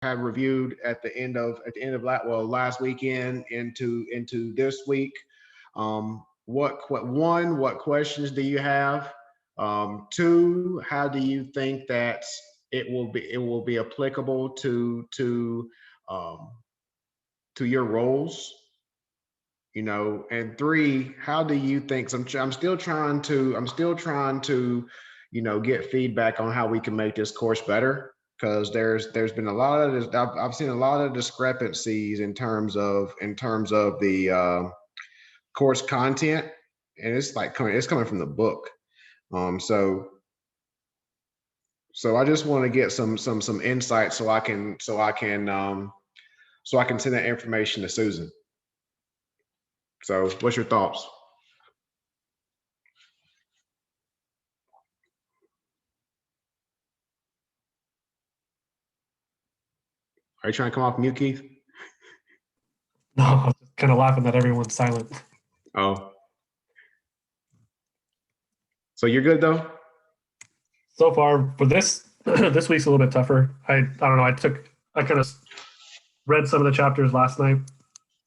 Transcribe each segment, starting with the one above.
have reviewed last weekend into this week. What questions do you have? Two, how do you think that it will be applicable um, to your roles? And three, how do you think? So I'm still trying to get feedback on how we can make this course better, because there's been a lot of this. I've seen a lot of discrepancies in terms of the course content, and it's coming from the book. So I just want to get some insight, so I can send that information to Susan. So what's your thoughts? Are you trying to come off mute, Keith? No, I was just kind of laughing that everyone's silent. Oh, so you're good though? So far for this this week's a little bit tougher. I don't know. I kind of read some of the chapters last night,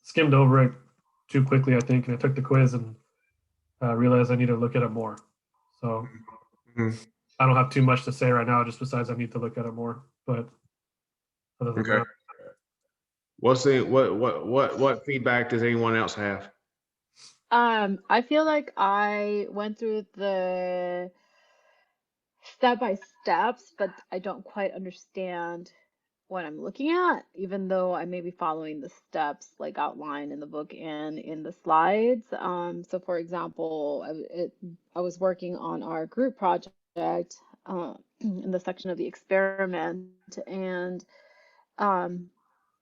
skimmed over it too quickly, I think, and I took the quiz and realized I need to look at it more. So Mhm. I don't have too much to say right now, just besides I need to look at it more. But other than Okay. that, What feedback does anyone else have? I feel like I went through the step by steps, but I don't quite understand what I'm looking at, even though I may be following the steps like outlined in the book and in the slides. So for example, I was working on our group project in the section of the experiment, and um,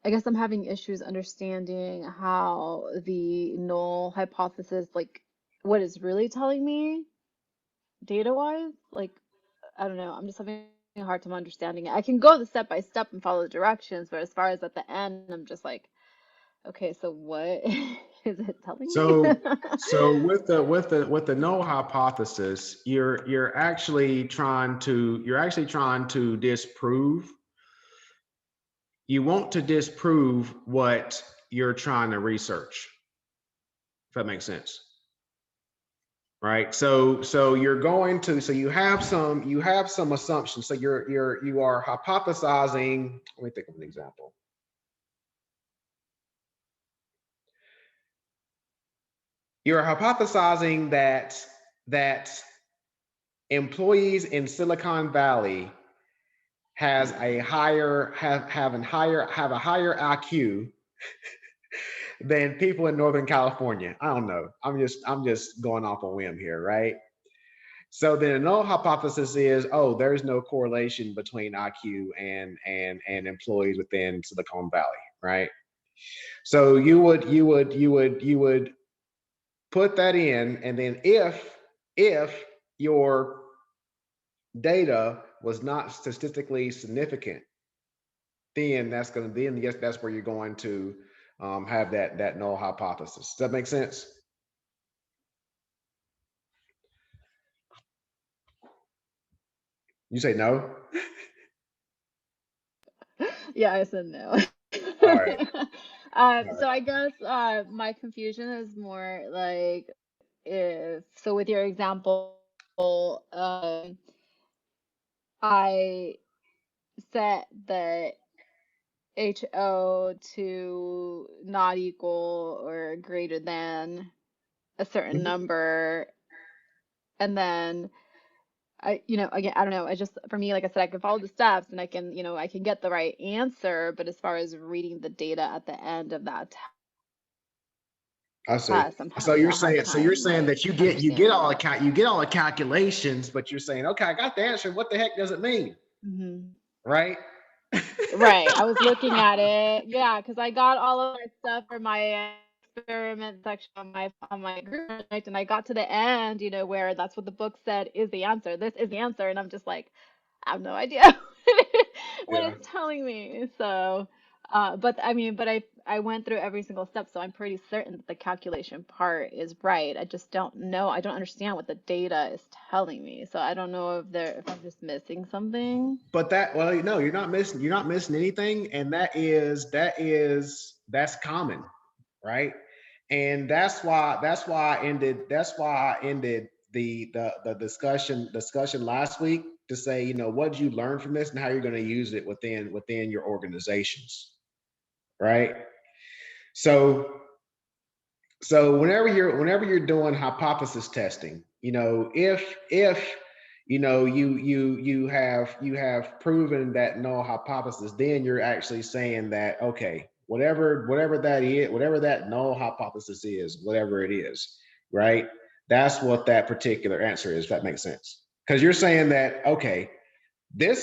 I guess I'm having issues understanding how the null hypothesis, like what it's really telling me data-wise. Like, I don't know, I'm just having a hard time understanding it. I can go the step by step and follow the directions, but as far as at the end, I'm just like, okay, so what is it telling me? So with the null hypothesis, you're actually trying to disprove. You want to disprove what you're trying to research, if that makes sense. Right. So you're going to so you have some assumptions. So you are hypothesizing. Let me think of an example. You're hypothesizing that employees in Silicon Valley have a higher IQ than people in Northern California. I don't know. I'm just going off a whim here, right? So then the null hypothesis is, oh, there's no correlation between IQ and employees within Silicon Valley, right? So you would put that in, and then if your data was not statistically significant, then yes, that's where you're going to have that null hypothesis. Does that make sense? You say no? Yeah, I said no. All right. All So right. I guess my confusion is more like, if so with your example, I set the HO to not equal or greater than a certain Mhm. number, and then again, I don't know. I just, for me, like I said, I can follow the steps and I can get the right answer, but as far as reading the data at the end of that I see. test, I'm So having you're a hard saying so you're time saying like that you get understanding all the it. calculations, but you're saying, okay, I got the answer. What the heck does it mean? Hmm. Right? Right. I was looking at it. Yeah, because I got all of that stuff for my experiment section on my group project, and I got to the end, where that's what the book said is the answer. This is the answer, and I'm just like, I have no idea what Yeah. it's telling me. So, But I mean, but I went through every single step, so I'm pretty certain that the calculation part is right. I just don't know. I don't understand what the data is telling me. So I don't know if I'm just missing something. But well, no, you're not missing anything, and that's common, right? And that's why I ended the discussion last week to say, what did you learn from this and how you're going to use it within your organizations, right? So whenever you're doing hypothesis testing, if you have proven that null hypothesis, then you're actually saying that, okay, whatever that is, whatever that null hypothesis is, whatever it is, right? That's what that particular answer is. If that makes sense, because you're saying that, okay, my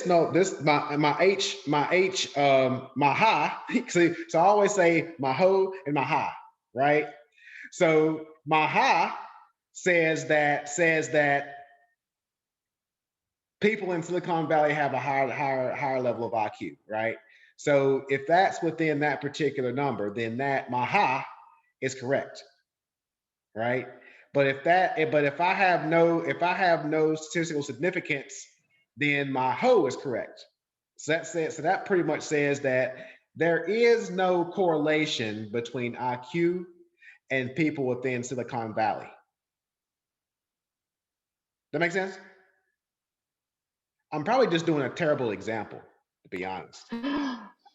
high. So I always say my ho and my high, right? So my high says that people in Silicon Valley have a higher level of IQ, right? So if that's within that particular number, then that my high is correct, right? But if I have no statistical significance, then my ho is correct. So that pretty much says that there is no correlation between IQ and people within Silicon Valley. That makes sense? I'm probably just doing a terrible example, to be honest.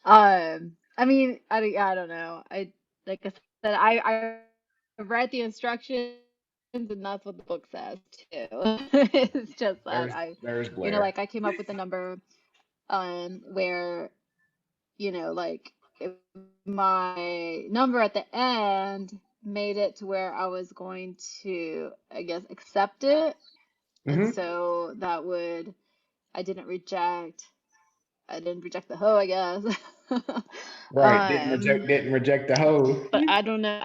I mean, I don't know. I like I said, I read the instructions and that's what the book says too. It's just that There's Blair. like I came up with a number where, like if my number at the end made it to where I was going to, I guess, accept it. And Mm-hmm. so I didn't reject the hoe, I guess. Right. Didn't reject the hoe. But I don't know.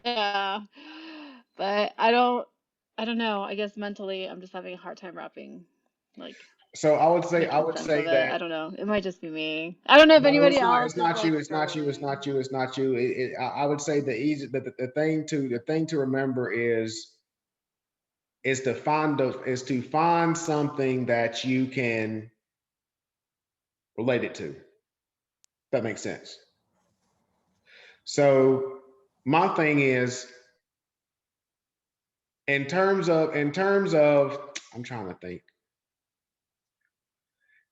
Yeah. But I don't know. I guess mentally I'm just having a hard time like So I making would sense of say it. that I don't know. It might just be me. I don't know if no, anybody it's not. else It's is not like you. It's not you. It's not struggling. you. It's not you. I would say the thing to remember is to find something that you can relate it to. If that makes sense. So my thing is, in terms of I'm trying to think.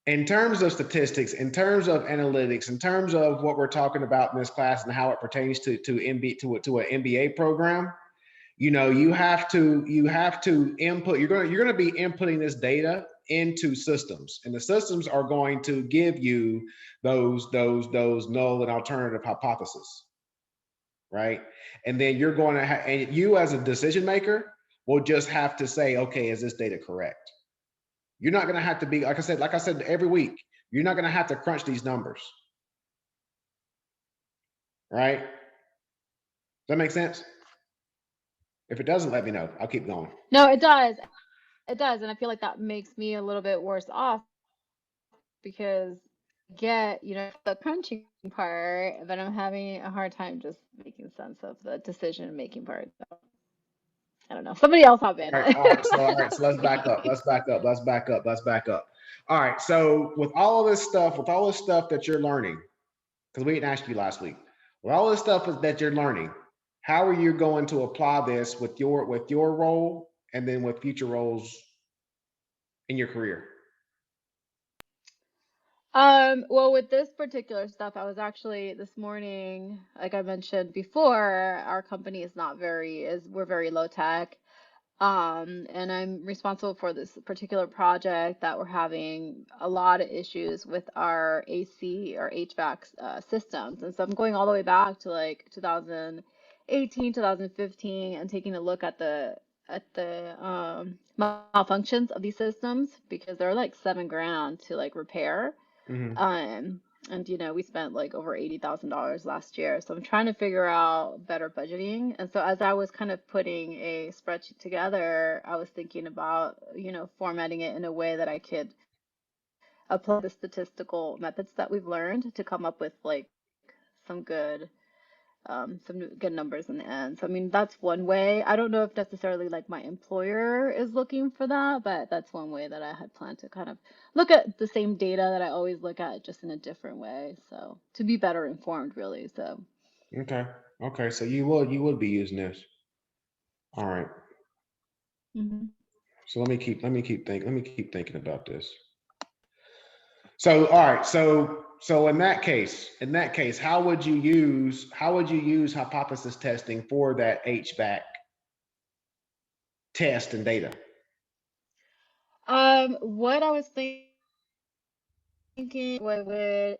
In terms of statistics, in terms of analytics, in terms of what we're talking about in this class and how it pertains to an MBA program, you have to input. You're going to be inputting this data into systems, and the systems are going to give you those null and alternative hypotheses, right? And then you're going to and you as a decision maker will just have to say, okay, is this data correct? You're not going to have to be, like I said, every week, you're not going to have to crunch these numbers, right? Does that make sense? If it doesn't, let me know. I'll keep going. No, it does. It does. And I feel like that makes me a little bit worse off because the crunching part, but I'm having a hard time just making sense of the decision making part. So, I don't know. Somebody else hop in. All right, all right. So let's back up. Let's back up. Let's back up. Let's back up. All right. So with all this stuff that you're learning, because we didn't ask you last week, with all this stuff that you're learning, how are you going to apply this with your role and then with future roles in your career? Well, with this particular stuff, I was actually this morning, like I mentioned before, our company is not very is we're very low tech. And I'm responsible for this particular project that we're having a lot of issues with our AC or HVAC systems. And so I'm going all the way back to like 2018, 2015 and taking a look at the malfunctions of these systems because they're like 7 grand to like repair. Mm-hmm. Um, and we spent like over $80,000 last year. So I'm trying to figure out better budgeting. And so as I was kind of putting a spreadsheet together, I was thinking about, formatting it in a way that I could apply the statistical methods that we've learned to come up with like some good numbers in the end. So I mean, that's one way. I don't know if necessarily like my employer is looking for that, but that's one way that I had planned to kind of look at the same data that I always look at, just in a different way. So to be better informed, really. So Okay. Okay. So you would be using this. All right. mhm. So let me keep thinking about this. So all right. So in that case, how would you use hypothesis testing for that HVAC test and data? What I was thinking would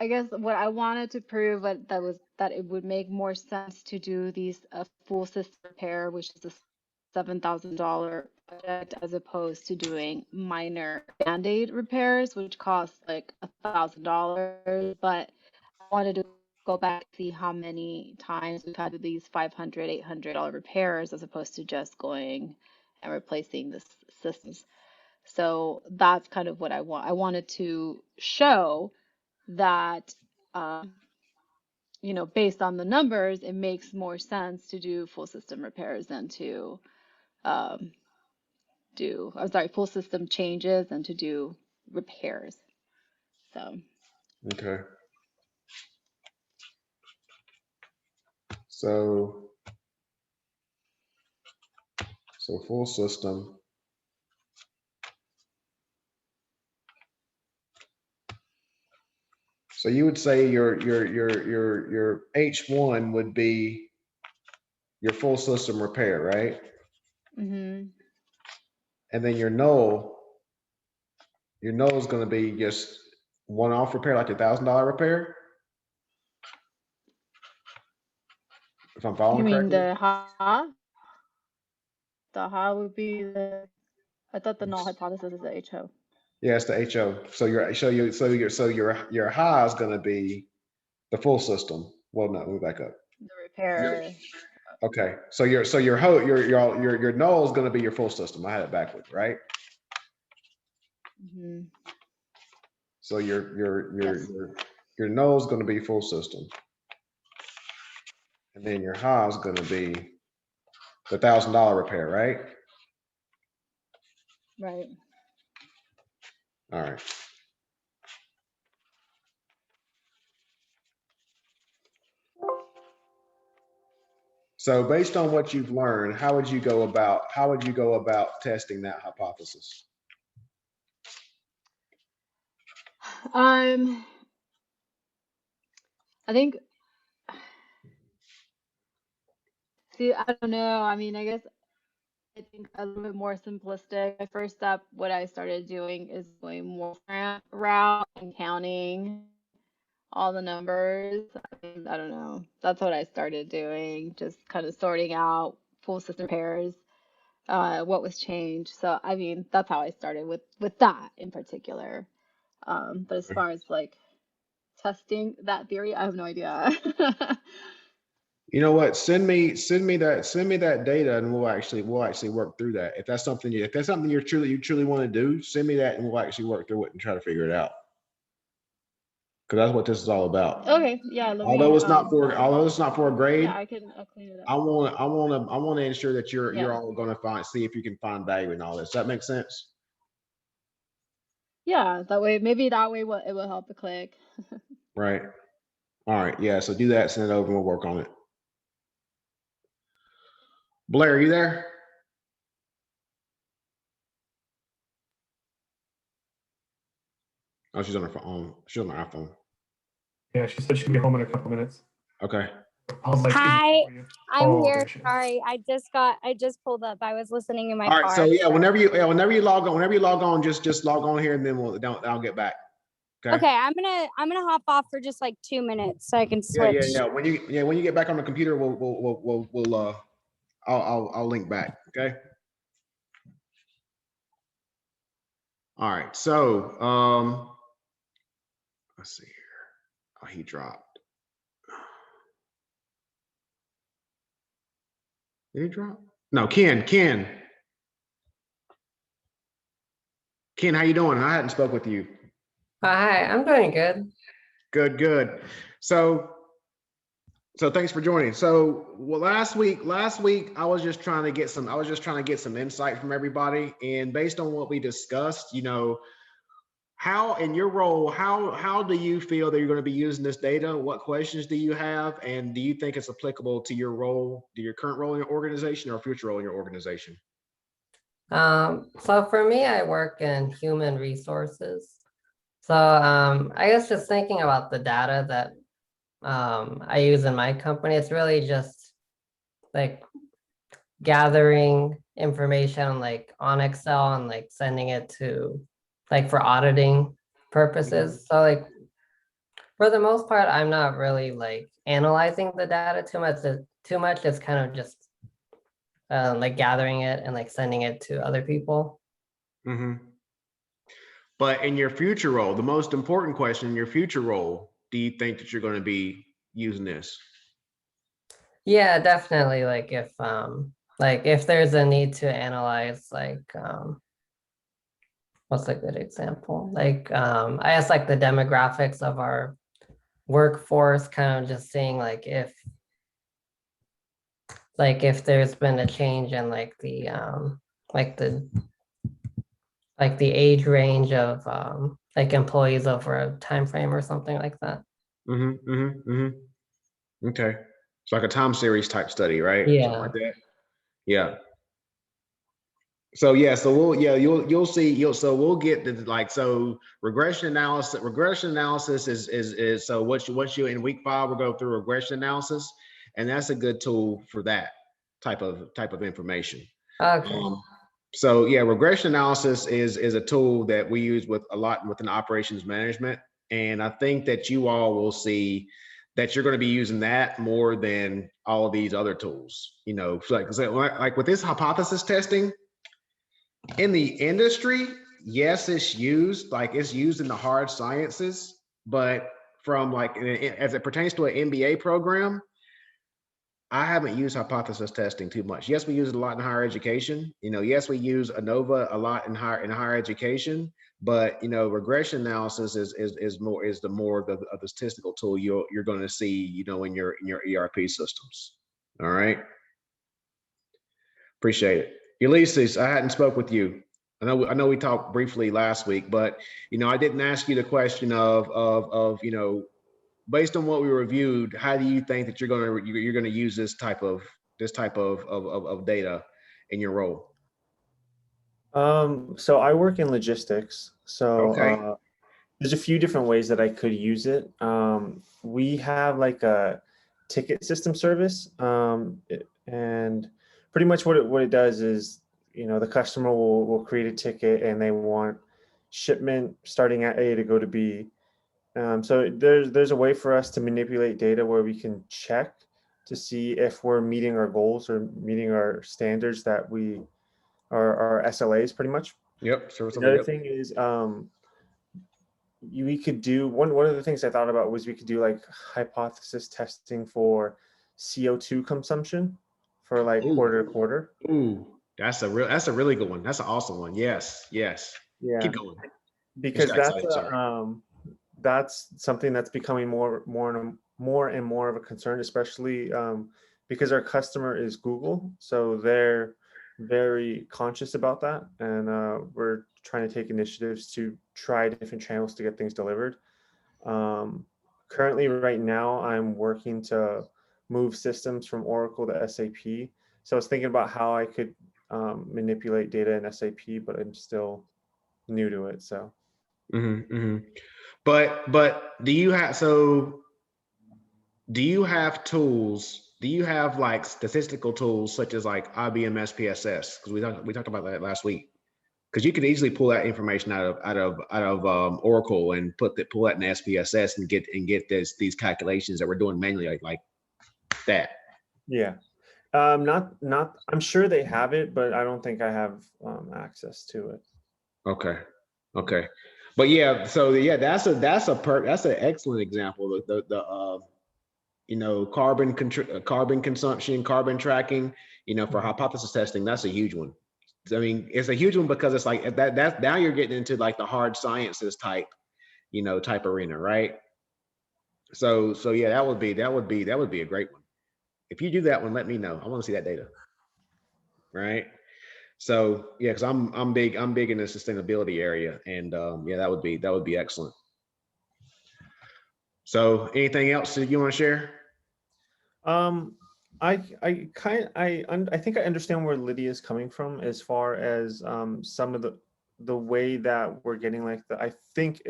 I guess what I wanted to prove that it would make more sense to do these full system repair, which is a $7,000 project, as opposed to doing minor band-aid repairs, which cost like $1,000. But I wanted to go back and see how many times we've had these $500, $800 repairs, as opposed to just going and replacing the systems. So that's kind of what I want. I wanted to show that based on the numbers, it makes more sense to do full system repairs than to um, full system changes and to do repairs. So Okay. So full system. So you would say your H1 would be your full system repair, right? mhm. And then your null is going to be just one-off repair, like $1,000 repair, if I'm You following mean correctly. the ha? The ha would be the. I thought the null hypothesis is the HO. Yeah, it's the HO. So your high is going to be the full system. Well, no, let me back up. The repair. Okay, so your null is going to be your full system. I had it backwards, right? Mhm. So Yes. your null is going to be full system, and then your high is going to be the $1,000 repair, right? Right. All right. So based on what you've learned, how would you go about testing that hypothesis? I think. See, I don't know. I mean, I guess I think a little bit more simplistic. My first step, what I started doing is going more route and counting all the numbers. I mean, I don't know. That's what I started doing, just kind of sorting out full system pairs, what was changed. So, I mean, that's how I started with that in particular. But as far as like testing that theory, I have no idea. You know what? Send me that data, and we'll actually work through that. If that's something you truly want to do, send me that, and we'll actually work through it and try to figure it out. Because that's what this is all about. Okay, yeah, let me Although it's not for a grade, yeah, I'll clean it up. I want to ensure that you're Yeah. all going to see if you can find value in all this. Does that make sense? Yeah, that way it will help the click. Right. All right. Yeah. So do that. Send it over, and we'll work on it. Blair, are you there? Oh, she's on her phone. She's on her iPhone. Yeah, she said she'd be home in a couple minutes. Okay. I was like, Hi, I'm oh, here. there she is. Sorry, I just pulled up. I was listening in my All right. car. So yeah, whenever you log on, just log on here, and then I'll get back. Okay, I'm gonna hop off for just like 2 minutes so I can switch. Yeah. When you get back on the computer, I'll link back. Okay. All right. So let's see here. Oh, he dropped. Did he drop? No, Ken, how you doing? I hadn't spoke with you. Hi, I'm doing good. Good, good. So thanks for joining. So well, last week I was just trying to get some insight from everybody, and based on what we discussed, how in your role, how do you feel that you're going to be using this data? What questions do you have, and do you think it's applicable to your role, to your current role in your organization or future role in your organization? So for me, I work in human resources. So I guess just thinking about the data that I use in my company, it's really just like gathering information like on Excel and like sending it to like for auditing purposes. So like for the most part, I'm not really like analyzing the data too much. Too much. It's kind of just like gathering it and like sending it to other people. Mm-hmm. But in your future role, the most important question in your future role, do you think that you're going to be using this? Yeah, definitely. Like if there's a need to analyze what's a good example? I guess like the demographics of our workforce, kind of just seeing if there's been a change in like the like the age range of like employees over a time frame or something like that. Mm-hmm, mm-hmm, mm-hmm. Okay. It's like a time series type study, right? Something Yeah. like that. Yeah. So yeah, so you'll see so we'll get to regression analysis is so once you in week 5 we'll go through regression analysis, and that's a good tool for that type of information. Okay. So yeah, regression analysis is a tool that we use with a lot within operations management, and I think that you all will see that you're going to be using that more than all of these other tools. Like with this hypothesis testing in the industry, yes, it's used in the hard sciences, but from as it pertains to an MBA program, I haven't used hypothesis testing too much. Yes, we use it a lot in higher education. Yes, we use ANOVA a lot in higher education, but regression analysis is more of the statistical tool you're going to see in your ERP systems. All right, appreciate it. Ulysses, I hadn't spoke with you. I know we talked briefly last week, but I didn't ask you the question of based on what we reviewed, how do you think that you're going to use this type of data in your role? So I work in logistics. So Okay. there's a few different ways that I could use it. We have like a ticket system service, and pretty much what it does is, the customer will create a ticket and they want shipment starting at A to go to B. So there's a way for us to manipulate data where we can check to see if we're meeting our goals or meeting our standards that our SLAs pretty much. Yep. Another thing is we could do one of the things I thought about was we could do like hypothesis testing for CO2 consumption for like quarter to quarter. Ooh, that's a really good one. That's an awesome one. Yes. Yeah. Keep going. Because that's something that's becoming more and more of a concern, especially because our customer is Google, so they're very conscious about that, and we're trying to take initiatives to try different channels to get things delivered. Currently, right now, I'm working to move systems from Oracle to SAP. So I was thinking about how I could manipulate data in SAP, but I'm still new to it. So. Mm-hmm, mm-hmm. But do you have tools? Do you have like statistical tools such as like IBM SPSS? Because we talked about that last week. Because you could easily pull that information out of Oracle and pull that in SPSS and get these calculations that we're doing manually like that. Yeah. Not. I'm sure they have it, but I don't think I have access to it. Okay. But yeah, so yeah, that's an excellent example. Carbon consumption, carbon tracking. For hypothesis testing, that's a huge one. I mean, it's a huge one because it's like that's now you're getting into like the hard sciences type type arena, right? So yeah, that would be a great one. If you do that one, let me know. I want to see that data. Right. So yeah, because I'm big in the sustainability area, and yeah, that would be excellent. So anything else that you want to share? I think I understand where Lydia is coming from as far as some of the way that we're getting like I think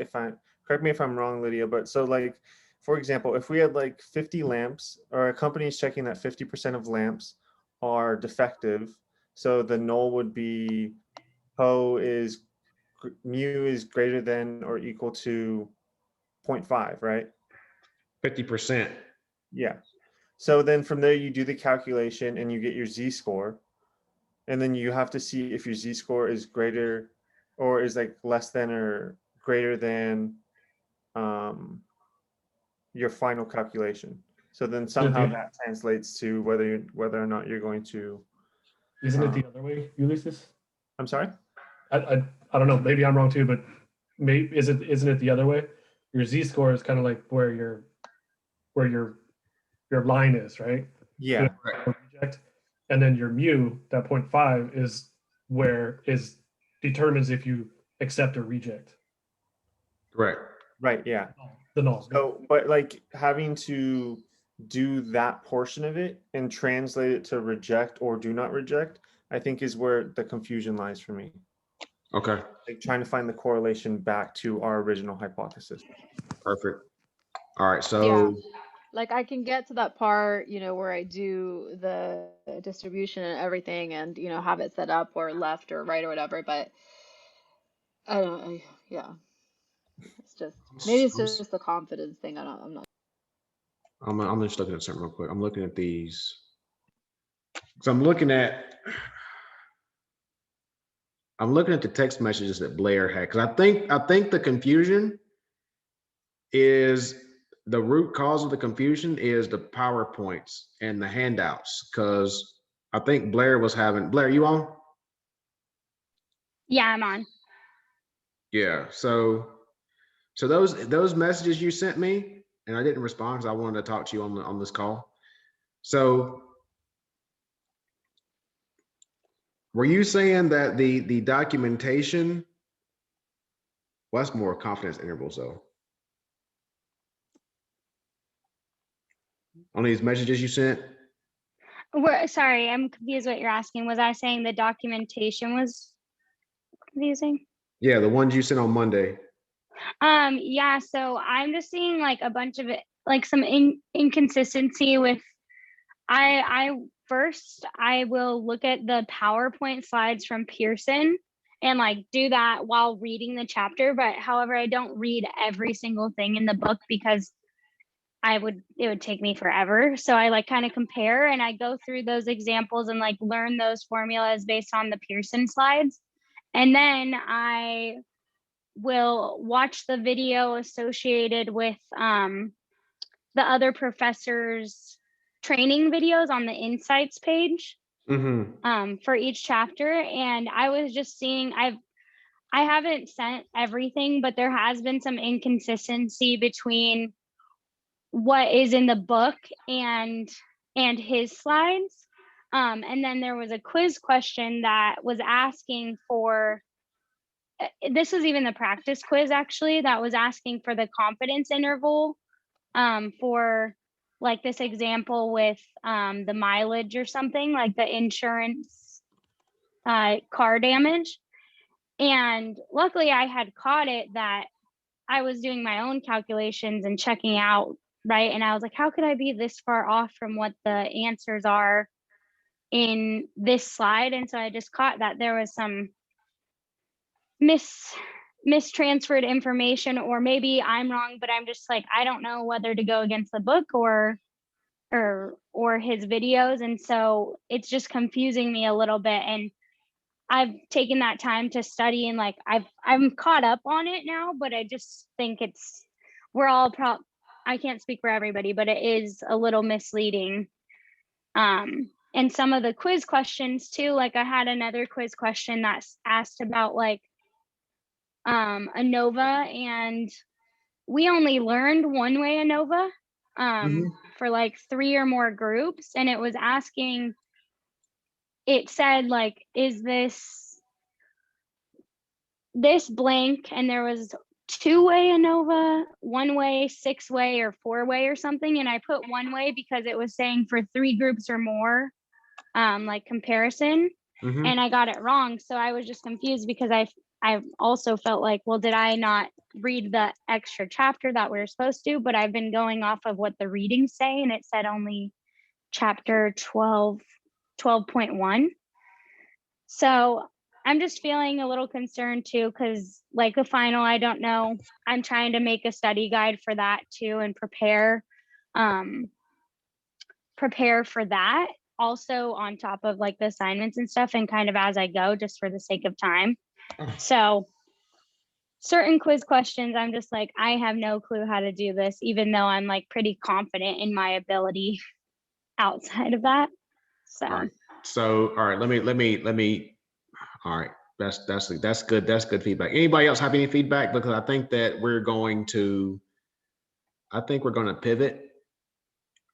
correct me if I'm wrong, Lydia, but so like for example, if we had like 50 lamps, or a company is checking that 50% of lamps are defective, so the null would be ho is mu is greater than or equal to 0.5, right? 50%. Yeah. So then from there, you do the calculation and you get your z-score. And then you have to see if your z-score is greater or is like less than or greater than your final calculation. So then somehow that translates to whether or not you're going to. Isn't it the other way, Ulysses? I'm sorry? I don't know. Maybe I'm wrong too, but isn't it the other way? Your z-score is kind of like where your line is, right? Yeah. Reject. And then your mu, that 0.5, is where determines if you accept or reject. Correct. Right. Yeah. The null. So, but like having to do that portion of it and translate it to reject or do not reject, I think is where the confusion lies for me. Okay. Like trying to find the correlation back to our original hypothesis. Perfect. All right. So Yeah. Like I can get to that part, where I do the distribution and everything and, have it set up or left or right or whatever, but I don't, yeah. It's just, maybe it's just the confidence thing. I'm not. I'm just looking at something real quick. I'm looking at these. So I'm looking at the text messages that Blair had, because I think the confusion is the root cause of the confusion is the PowerPoints and the handouts, because I think Blair, you on? Yeah, I'm on. Yeah. So those messages you sent me, and I didn't respond because I wanted to talk to you on this call. So were you saying that the documentation, well, that's more confidence intervals though, on these messages you sent? Sorry, I'm confused what you're asking. Was I saying the documentation was confusing? Yeah, the ones you sent on Monday. Yeah, so I'm just seeing like a bunch of it, like some inconsistency with I first I will look at the PowerPoint slides from Pearson and like do that while reading the chapter, but however, I don't read every single thing in the book because it would take me forever. So I like kind of compare and I go through those examples and like learn those formulas based on the Pearson slides. And then I will watch the video associated with the other professors' training videos on the insights page for each chapter. And I was just seeing, I haven't sent everything, but there has been some inconsistency between what is in the book and his slides. And then there was a quiz question that was asking for, this was even the practice quiz actually, that was asking for the confidence interval for like this example with the mileage or something, like the insurance car damage. And luckily I had caught it that I was doing my own calculations and checking out, right? And I was like, how could I be this far off from what the answers are in this slide? And so I just caught that there was some mistransferred information, or maybe I'm wrong, but I'm just like, I don't know whether to go against the book or his videos. And so it's just confusing me a little bit. And I've taken that time to study and like I'm caught up on it now, but I just think we're all I can't speak for everybody, but it is a little misleading. And some of the quiz questions too, like I had another quiz question that's asked about like ANOVA and we only learned one way ANOVA Mhm. for like 3 or more groups, and it was asking, it said like, is this blank, and there was 2-way ANOVA, 1-way, 6-way, or 4-way or something, and I put 1-way because it was saying for 3 groups or more, like comparison, Mhm. and I got it wrong. So I was just confused because I also felt like, well, did I not read the extra chapter that we were supposed to? But I've been going off of what the readings say, and it said only chapter 12.1. So I'm just feeling a little concerned too, because like the final, I don't know. I'm trying to make a study guide for that too and prepare for that also on top of like the assignments and stuff, and kind of as I go, just for the sake of time. So certain quiz questions, I'm just like, I have no clue how to do this, even though I'm like pretty confident in my ability outside of that. So All right. So, all right, let me, all right. That's good. That's good feedback. Anybody else have any feedback? Because I think that we're going to pivot,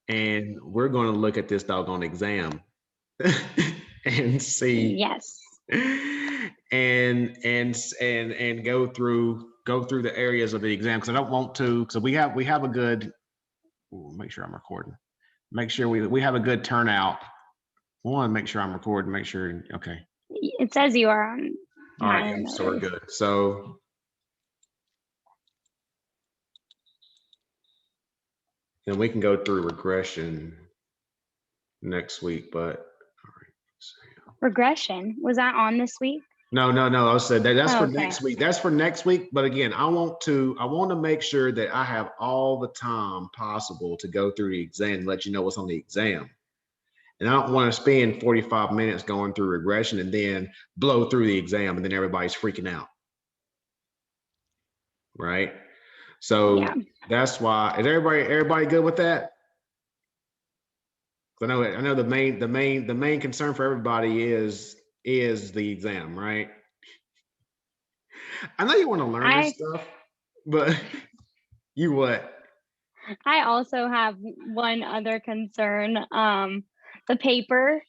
and we're going to look at this doggone exam and see, yes. and go through the areas of the exam, because I don't want to, because we have a good, make sure I'm recording, make sure we have a good turnout. I want to make sure I'm recording, make sure, okay. It says you are on. All right, yeah, so we're good. So then we can go through regression next week, but all right. Regression, was that on this week? No. I said that's for okay. next week. That's for next week. But again, I want to make sure that I have all the time possible to go through the exam and let you know what's on the exam. And I don't want to spend 45 minutes going through regression and then blow through the exam and then everybody's freaking out. Right? So Yeah. that's why. Is everybody good with that? I know the main concern for everybody is the exam, right? I know you want to learn this stuff, but you what? I also have one other concern. The paper.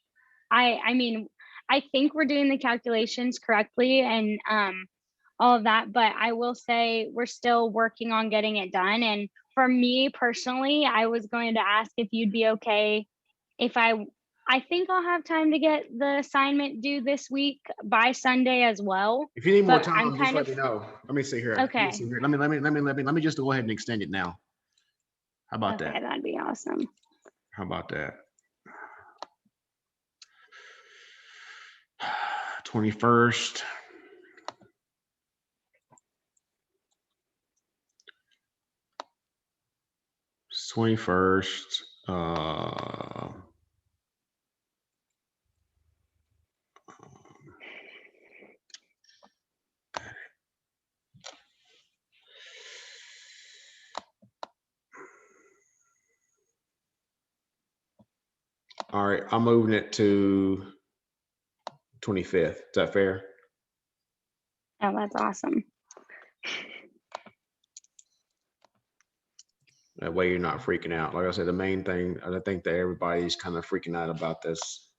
I mean, I think we're doing the calculations correctly and all of that, but I will say we're still working on getting it done. And for me personally, I was going to ask if you'd be okay if I think I'll have time to get the assignment due this week by Sunday as well. If you need more But time, I'm just kind let of me know. Let me see here. okay. Let me just go ahead and extend it now. How about Okay, that? that'd be awesome. How about that? 21st. All right, I'm moving it to 25th. Is that fair? Oh, that's awesome. That way you're not freaking out. Like I said, the main thing, I think that everybody's kind of freaking out about this.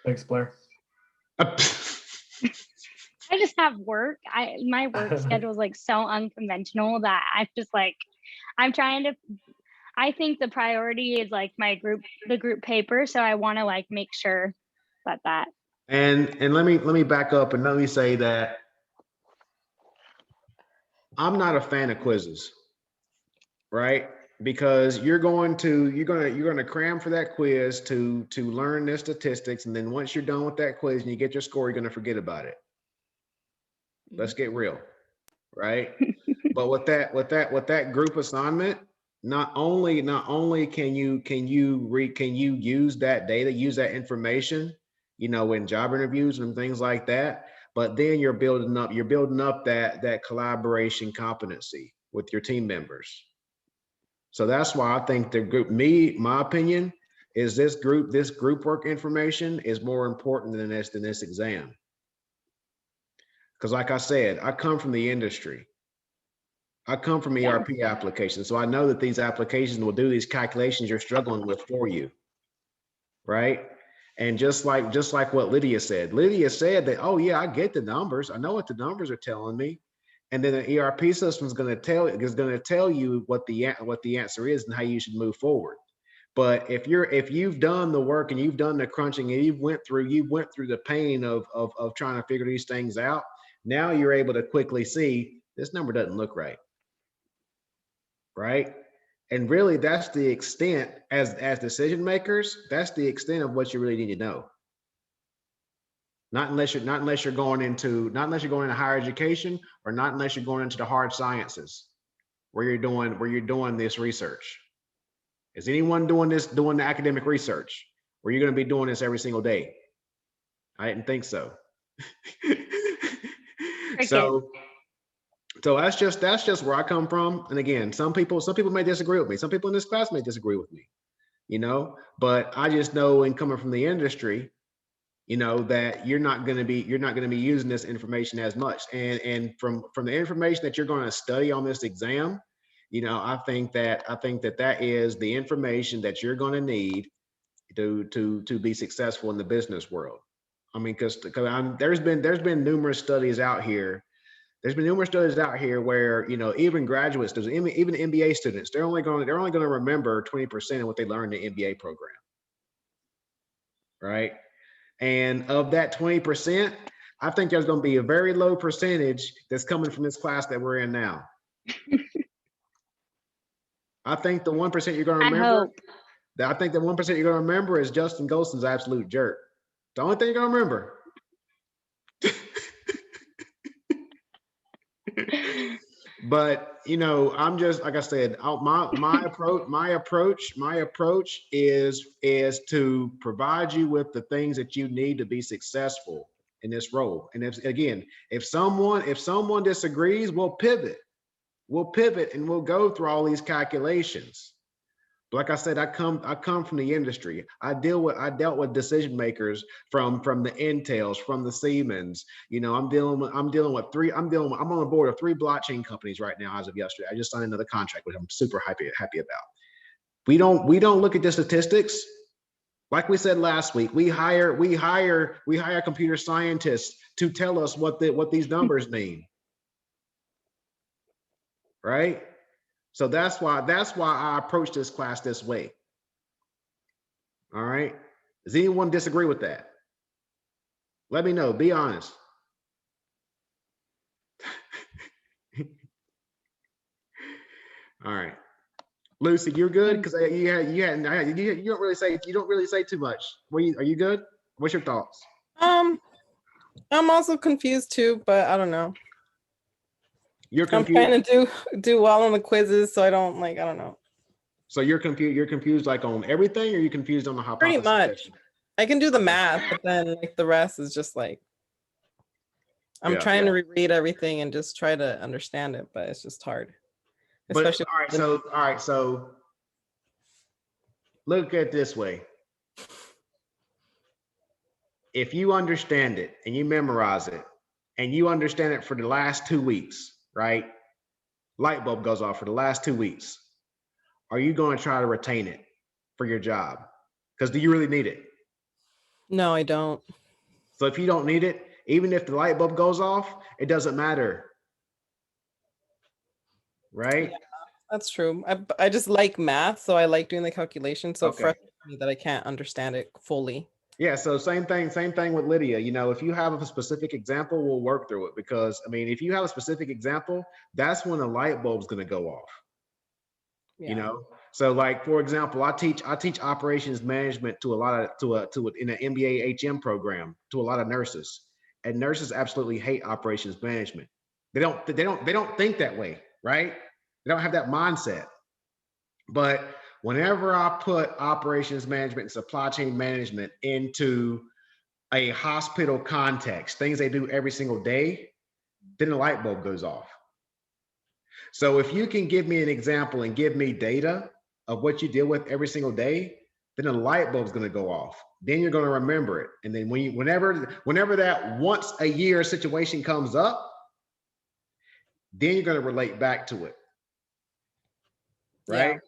Thanks, Blair. I just have work. My work schedule is like so unconventional that I'm just like, I think the priority is like the group paper. So I want to like make sure that. And let me back up and let me say that I'm not a fan of quizzes, right? Because you're going to cram for that quiz to learn the statistics, and then once you're done with that quiz and you get your score, you're going to forget about it. Let's get real, right? But with that group assignment, not only can you use that data, use that information, in job interviews and things like that, but then you're building up that collaboration competency with your team members. So that's why I think my opinion is this group work information is more important than this exam. Because like I said, I come from the industry. I come from Yeah. ERP applications, so I know that these applications will do these calculations you're struggling with for you, right? And just like what Lydia said that, oh yeah, I get the numbers. I know what the numbers are telling me. And then the ERP system is going to tell you what the answer is and how you should move forward. But if you've done the work and you've done the crunching and you went through the pain of trying to figure these things out, now you're able to quickly see this number doesn't look right. Right? And really that's the extent as decision makers, that's the extent of what you really need to know. Not unless you're going into higher education, or not unless you're going into the hard sciences where you're doing this research. Is anyone doing the academic research where you're going to be doing this every single day? I didn't think so. So that's just where I come from. And again, some people may disagree with me. Some people in this class may disagree with me, but I just know, in coming from the industry, that you're not going to be using this information as much. And from the information that you're going to study on this exam, I think that is the information that you're going to need to be successful in the business world. I mean, because there's been numerous studies out here. There's been numerous studies out here where even graduate students, even MBA students, they're only going to remember 20% of what they learned in the MBA program, right? And of that 20%, I think there's going to be a very low percentage that's coming from this class that we're in now. I think the 1% you're going to remember. I think the 1% you're going to remember is Justin Golson's absolute jerk. The only thing you're going to remember. But I'm just, like I said, my approach is to provide you with the things that you need to be successful in this role. And if someone disagrees, we'll pivot and we'll go through all these calculations. But like I said, I come from the industry. I dealt with decision makers from the Intels, from the Siemens. I'm on the board of 3 blockchain companies right now as of yesterday. I just signed another contract, which I'm super happy about. We don't look at the statistics. Like we said last week, we hire computer scientists to tell us what these numbers mean. Right? So that's why I approach this class this way. All right. Does anyone disagree with that? Let me know. Be honest. All right. Lucy, you're good? Because you don't really say too much. Are you good? What's your thoughts? I'm also confused too, but I don't know. You're confused. I'm trying to do well on the quizzes, so I don't know. So you're confused like on everything, or you confused on the hypothesis? Pretty much. I can do the math, but then the rest is just like I'm trying to reread everything and just try to understand it, but it's just hard. Especially all right, so look at it this way. If you understand it and you memorize it and you understand it for the last 2 weeks, right? Light bulb goes off for the last 2 weeks. Are you going to try to retain it for your job? Because do you really need it? No, I don't. So if you don't need it, even if the light bulb goes off, it doesn't matter. Right? Yeah, that's true. I just like math, so I like doing the calculation. So it frustrates me that I can't understand it fully. Yeah, so same thing with Lydia. If you have a specific example, we'll work through it, because if you have a specific example, that's when the light bulb's going to go off. Yeah. So like, for example, I teach operations management to in an MBA HM program to a lot of nurses, and nurses absolutely hate operations management. They don't think that way, right? They don't have that mindset. But whenever I put operations management and supply chain management into a hospital context, things they do every single day, then the light bulb goes off. So if you can give me an example and give me data of what you deal with every single day, then the light bulb's going to go off. Then you're going to remember it. And then whenever that once a year situation comes up, then you're going to relate back to it. Right? Yeah.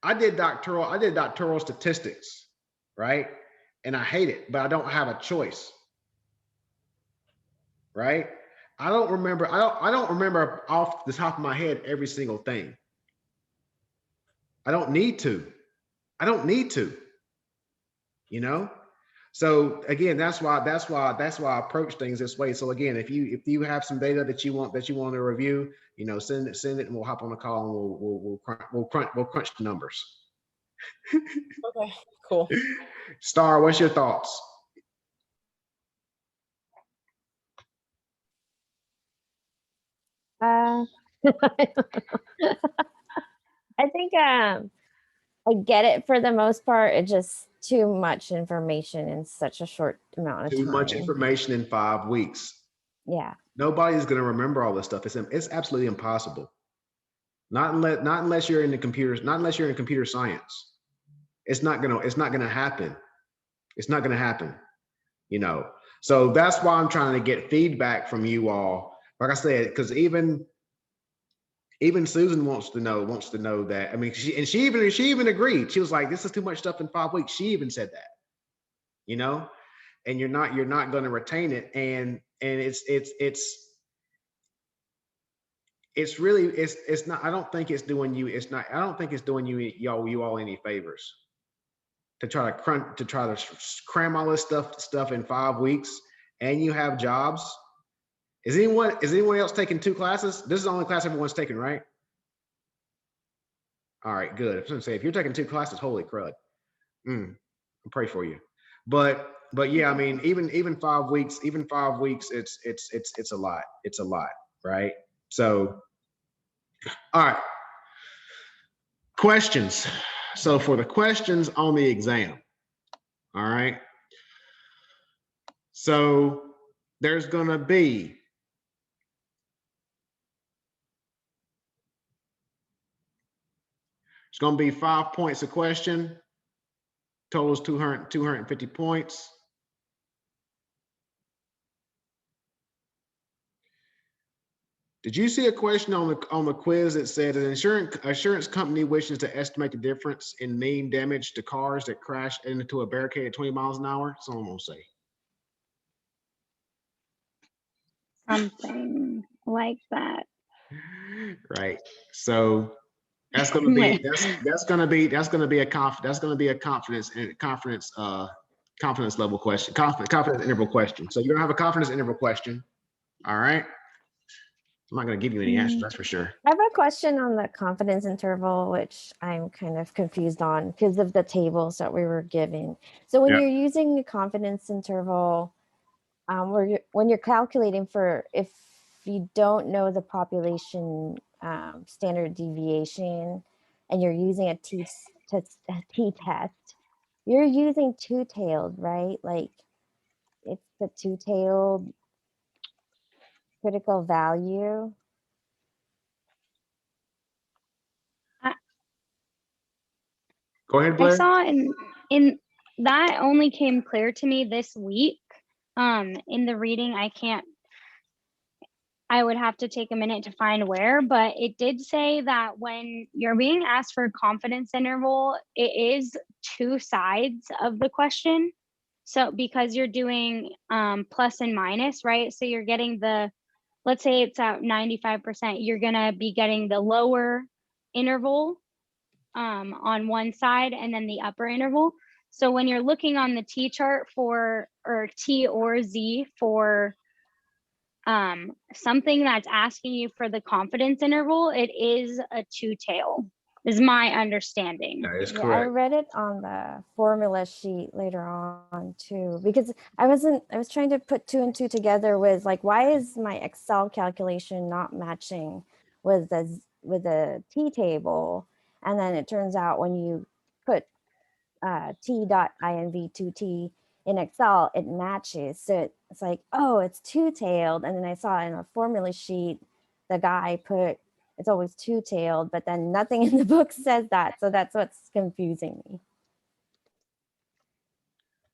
I did doctoral statistics, right? And I hate it, but I don't have a choice. Right? I don't remember off the top of my head every single thing. I don't need to. You know? So again, that's why I approach things this way. So again, if you have some data that you want to review, send it, and we'll hop on a call and we'll crunch the numbers. Okay, cool. Star, what's your thoughts? I think I get it for the most part. It's just too much information in such a short amount of time. Too much information in 5 weeks. Yeah. Nobody's going to remember all this stuff. It's absolutely impossible. Not unless you're in the computers, not unless you're in computer science. It's not gonna happen. It's not gonna happen. So that's why I'm trying to get feedback from you all. Like I said, because even Susan wants to know that. I mean, she even agreed. She was like, "This is too much stuff in 5 weeks." She even said that. And you're not going to retain it, and it's really not. I don't think it's doing you. I don't think it's doing you all any favors to try to cram all this stuff in 5 weeks, and you have jobs. Is anyone else taking 2 classes? This is the only class everyone's taking, right? All right, good. I was gonna say, if you're taking 2 classes, holy crud. I'll pray for you. But yeah, I mean, even 5 weeks, it's a lot. It's a lot, right? So, all right. Questions. So for the questions on the exam, all right. So there's gonna be it's gonna be 5 points a question. Totals 250 points. Did you see a question on the quiz that said an insurance company wishes to estimate the difference in mean damage to cars that crash into a barricade at 20 miles an hour? Someone will say. Something like that. Right. So that's going to be a confidence level question, confidence interval question. So you're gonna have a confidence interval question. All right. I'm not going to give you any answers, that's for sure. I have a question on the confidence interval, which I'm kind of confused on because of the tables that we were given. So when you're using the confidence interval, when you're calculating for, if you don't know the population standard deviation and you're using a t-test, you're using two-tailed, right? Like it's the two-tailed critical value. Go ahead, Blair. I saw in that only came clear to me this week. In the reading, I would have to take a minute to find where, but it did say that when you're being asked for a confidence interval, it is 2 sides of the question. So because you're doing plus and minus, right? So you're getting let's say it's at 95%, you're gonna be getting the lower interval on one side and then the upper interval. So when you're looking on the T chart or T or Z for something that's asking you for the confidence interval, it is a two-tail, is my understanding. That is Yeah, correct. I read it on the formula sheet later on too, because I was trying to put 2 and 2 together with like, why is my Excel calculation not matching with the T table? And then it turns out when you put t.inv2t in Excel, it matches. So it's like, oh, it's two-tailed. And then I saw in a formula sheet, the guy put, it's always two-tailed, but then nothing in the book says that. So that's what's confusing me.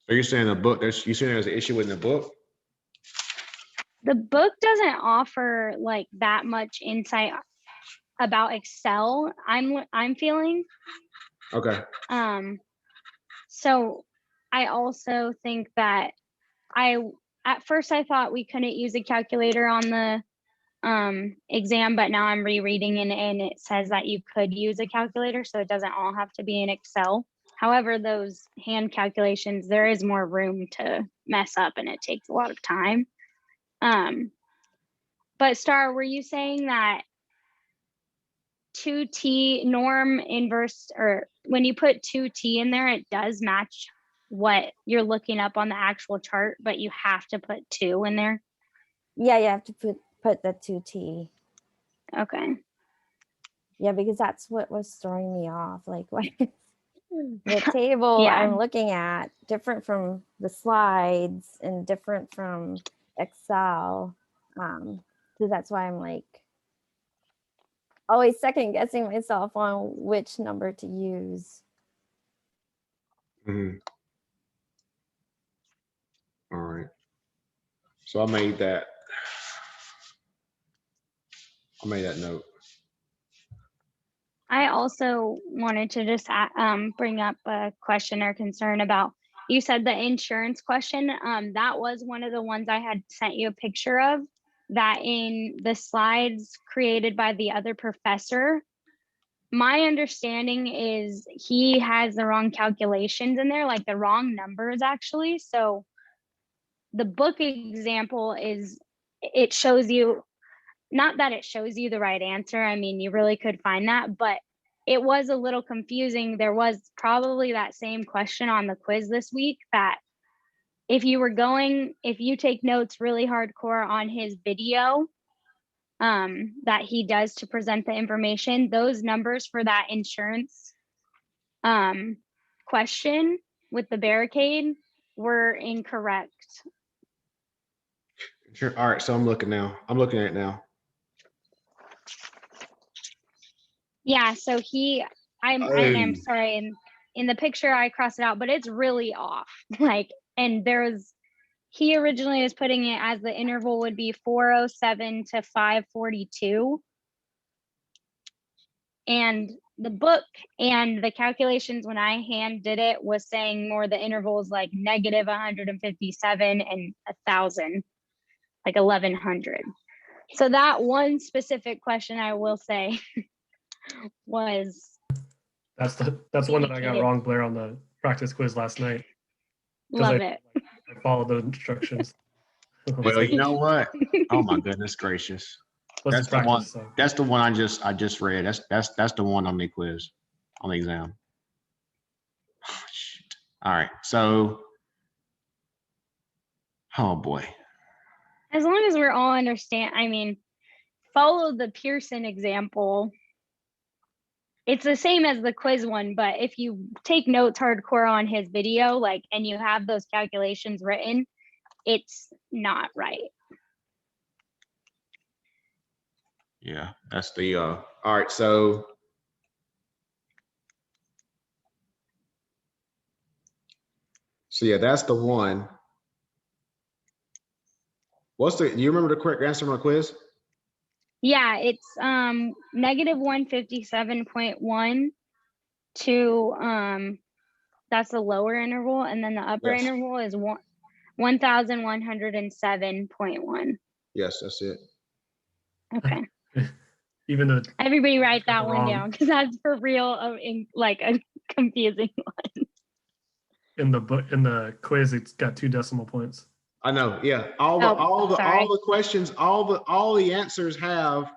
So you're saying the book, you're saying there's an issue in the book? the book doesn't offer like that much insight about Excel. I'm feeling. Okay. So I also think that at first I thought we couldn't use a calculator on the exam, but now I'm rereading and it says that you could use a calculator, so it doesn't all have to be in Excel. However, those hand calculations, there is more room to mess up and it takes a lot of time. But Star, were you saying that 2t norm inverse, or when you put 2t in there, it does match what you're looking up on the actual chart, but you have to put 2 in there? Yeah, you have to put the 2T. Okay. Yeah, because that's what was throwing me off. Like what the table Yeah. I'm looking at, different from the slides and different from Excel. So that's why I'm like always second guessing myself on which number to use. Mm-hmm. All right. So I made that note. I also wanted to just bring up a question or concern about, you said the insurance question. That was one of the ones I had sent you a picture of, that in the slides created by the other professor, my understanding is he has the wrong calculations in there, like the wrong numbers actually. So the book example is, it shows you, not that it shows you the right answer. I mean, you really could find that, but it was a little confusing. There was probably that same question on the quiz this week, that if you take notes really hardcore on his video that he does to present the information, those numbers for that insurance question with the barricade were incorrect. Sure. All right. So I'm looking at it now. Yeah, so I'm sorry, in the picture I crossed it out, but it's really off. Like, and he originally was putting it as the interval would be 407 to 542. And the book and the calculations when I hand did it was saying more the intervals like negative 157 and 1,000, like 1,100. So that one specific question, I will say, was that's one that I got wrong, Blair, on the practice quiz last night. Love it. I followed those instructions. Well, you know what? Oh my goodness gracious. That's the one. So. That's the one I just read. That's the one on the quiz, on the exam. Oh, shit. All right. So, oh boy. As long as we're all follow the Pearson example. It's the same as the quiz one, but if you take notes hardcore on his video, and you have those calculations written, it's not right. Yeah, that's the, all right, so. So yeah, that's the one. Do you remember the correct answer from the quiz? Yeah, it's negative 157.1 to that's the lower interval, and then the upper interval is 1,107.1. Yes, that's it. Okay. Even though everybody write that one down, because that's for real a confusing one. In the quiz, it's got 2 decimal points. I know. Yeah. All the questions, all the answers have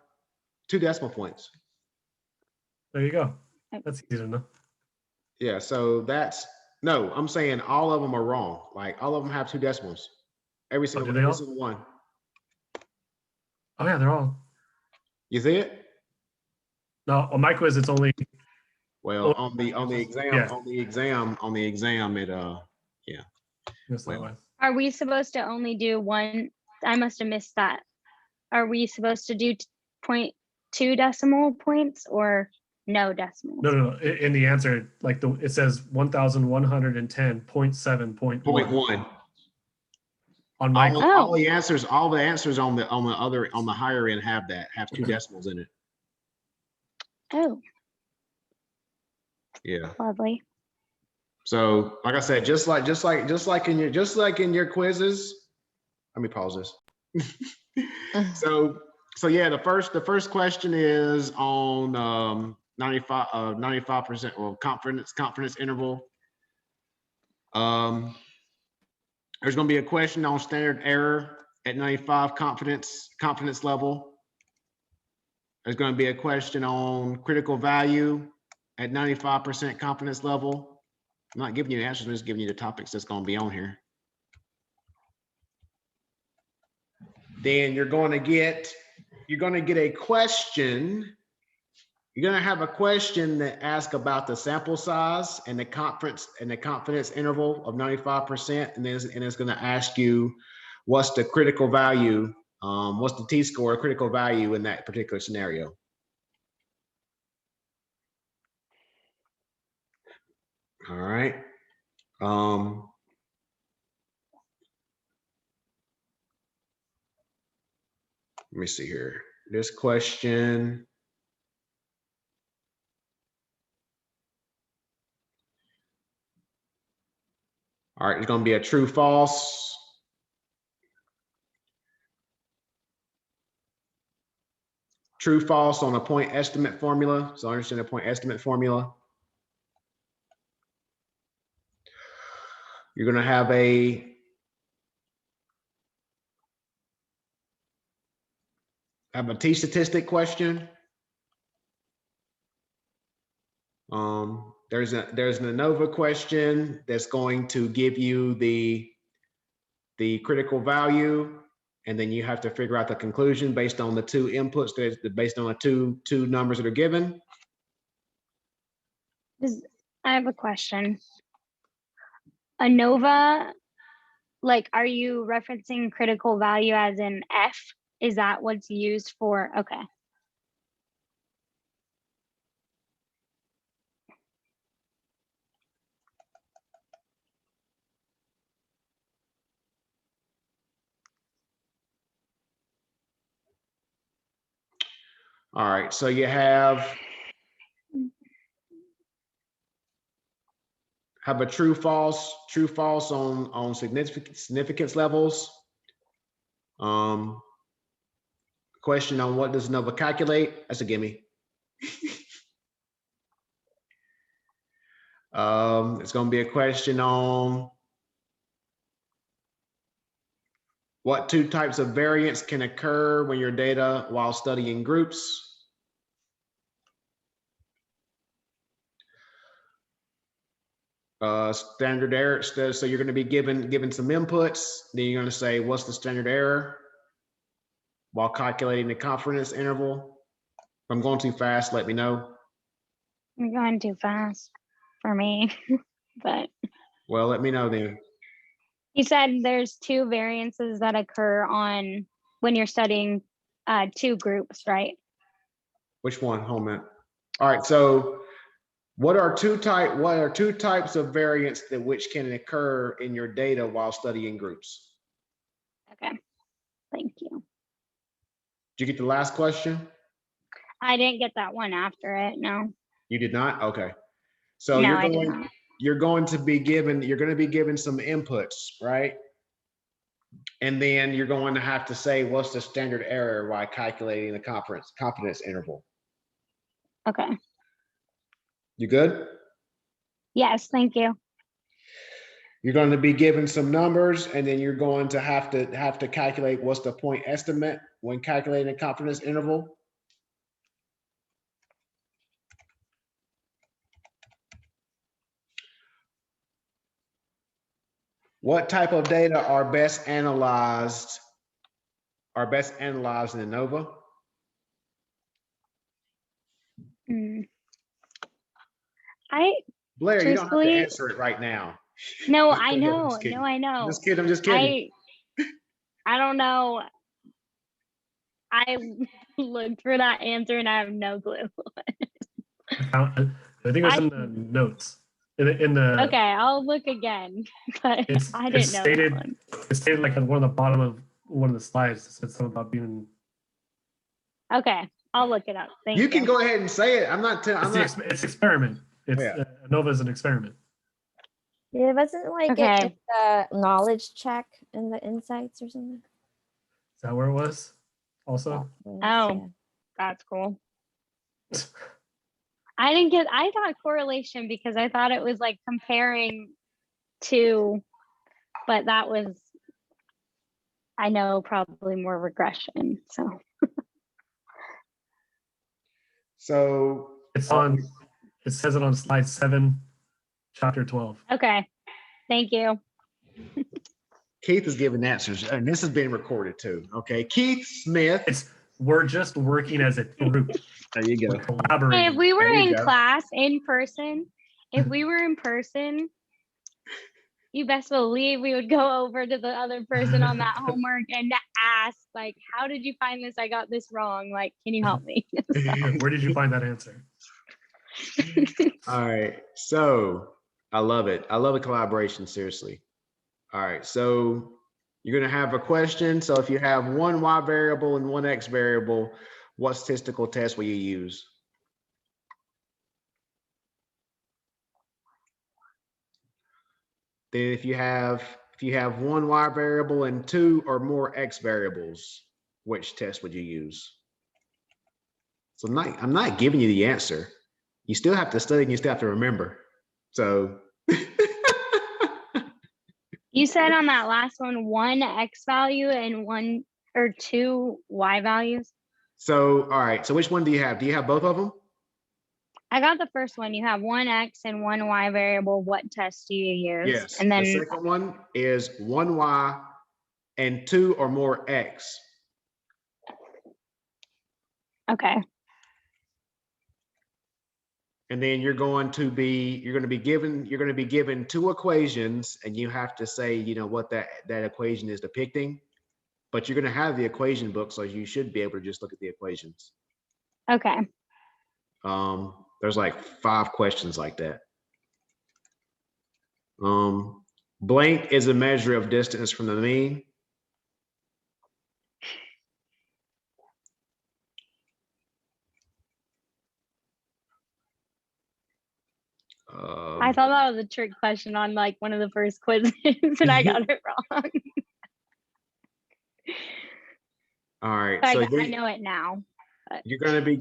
2 decimal points. There you go. That's easy to know. Yeah. So I'm saying all of them are wrong. Like all of them have 2 decimals. Every single one. Oh yeah, they're all. You see it? No, on my quiz it's only. Well, on the exam, yeah. on the exam, it yeah. Well, are we supposed to only do one? I must have missed that. Are we supposed to do 0.2 decimal points or no decimals? No. In the answer, it says 1,110.7.1. on my all the answers on the higher end have 2 decimals in it. Oh, Yeah. lovely. So like I said, just like in your quizzes, let me pause this. So yeah, the first question is on 95% or confidence interval. There's going to be a question on standard error at 95 confidence level. There's going to be a question on critical value at 95% confidence level. I'm not giving you answers, I'm just giving you the topics that's going to be on here. Then you're going to get a question. You're going to have a question that asks about the sample size and the confidence interval of 95%, and it's going to ask you what's the critical value, what's the t-score critical value in that particular scenario. All right. Let me see here. This question. All right, it's going to be a true false. True false on a point estimate formula. So understand the point estimate formula. You're going to have a t-statistic question. There's an ANOVA question that's going to give you the critical value, and then you have to figure out the conclusion based on the 2 inputs, based on the two numbers that are given. I have a question. ANOVA, like, are you referencing critical value as in F? Is that what's used for? Okay. All right, so you have a true false on significance levels. Question on what does ANOVA calculate? That's a gimme. It's going to be a question on what 2 types of variance can occur when your data while studying groups. Standard error. So you're going to be given some inputs. Then you're going to say, what's the standard error while calculating the confidence interval? If I'm going too fast, let me know. You're going too fast for me, but. Well, let me know then. You said there's 2 variances that occur on when you're studying 2 groups, right? Which one? Hold on a minute. All right. So what are 2 types of variance that which can occur in your data while studying groups? Okay. Thank you. Did you get the last question? I didn't get that one after it. No. You did not? Okay. So No, I did not. you're going to be given some inputs, right? And then you're going to have to say, what's the standard error while calculating the confidence interval? Okay. You good? Yes, thank you. You're going to be given some numbers, and then you're going to have to calculate what's the point estimate when calculating the confidence interval. What type of data are best analyzed in ANOVA? Blair, you don't have to answer it right now. No, I know. No, I know. I'm just kidding. I don't know. I looked for that answer and I have no clue. I think it was in the notes. In the Okay, I'll look again. But I didn't know that one. It stated like at one of the bottom of one of the slides. It said something about being. Okay, I'll look it up. Thank You can go ahead and say it. I'm not. It's experiment. It's Yeah. ANOVA is an experiment. Yeah, it wasn't like Okay. it's a knowledge check in the insights or something. Is that where it was? Also. Was, Oh, that's cool. I thought correlation because I thought it was like comparing to, but that was, I know, probably more regression. So So It's on. It says it on slide 7, chapter 12. okay, thank you. Keith is giving answers, and this is being recorded too. Okay, Keith Smith. We're just working as a group. There you We're go. collaborating. Hey, if we were There you in go. class in person, you best believe we would go over to the other person on that homework and ask, like, how did you find this? I got this wrong. Like, can you help me? Where did you find that answer? All right. So I love it. I love the collaboration, seriously. All right. So you're going to have a question. So if you have one Y variable and one X variable, what statistical test will you use? Then if you have one Y variable and 2 or more X variables, which test would you use? So I'm not giving you the answer. You still have to study and you still have to remember. So You said on that last one X value and 1 or 2 Y values. So, all right. So which one do you have? Do you have both of them? I got the first one. You have 1 X and 1 Y variable. What test do you use? Yes. And then the second one is 1 Y and 2 or more X. okay. And then you're going to be given 2 equations, and you have to say, you know, what that equation is depicting. But you're going to have the equation book, so you should be able to just look at the equations. Okay. There's like 5 questions like that. Blank is a measure of distance from the mean. I thought that was a trick question on like one of the first quizzes and I got it wrong. All right. So So I know it now. But you're going to be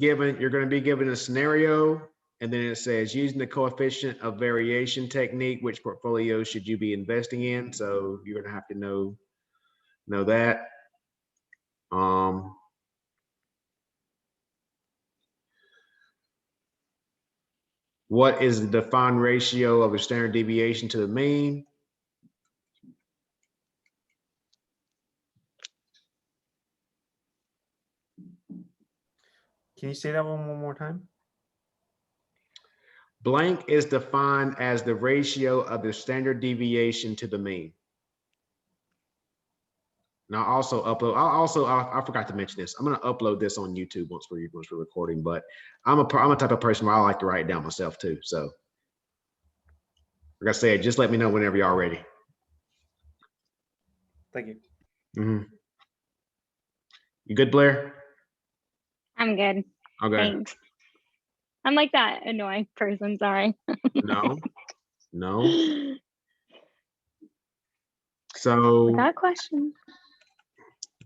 given a scenario, and then it says using the coefficient of variation technique, which portfolio should you be investing in? So you're going to have to know that. What is the defined ratio of the standard deviation to the mean? Can you say that one more time? Blank is defined as the ratio of the standard deviation to the mean. Now also upload. I forgot to mention this. I'm going to upload this on YouTube once we're recording. But I'm a type of person where I like to write it down myself too. So like I said, just let me know whenever y'all ready. Thank you. You good, Blair? I'm good. Okay. Thanks. I'm like that annoying person. Sorry. No. I So got a question.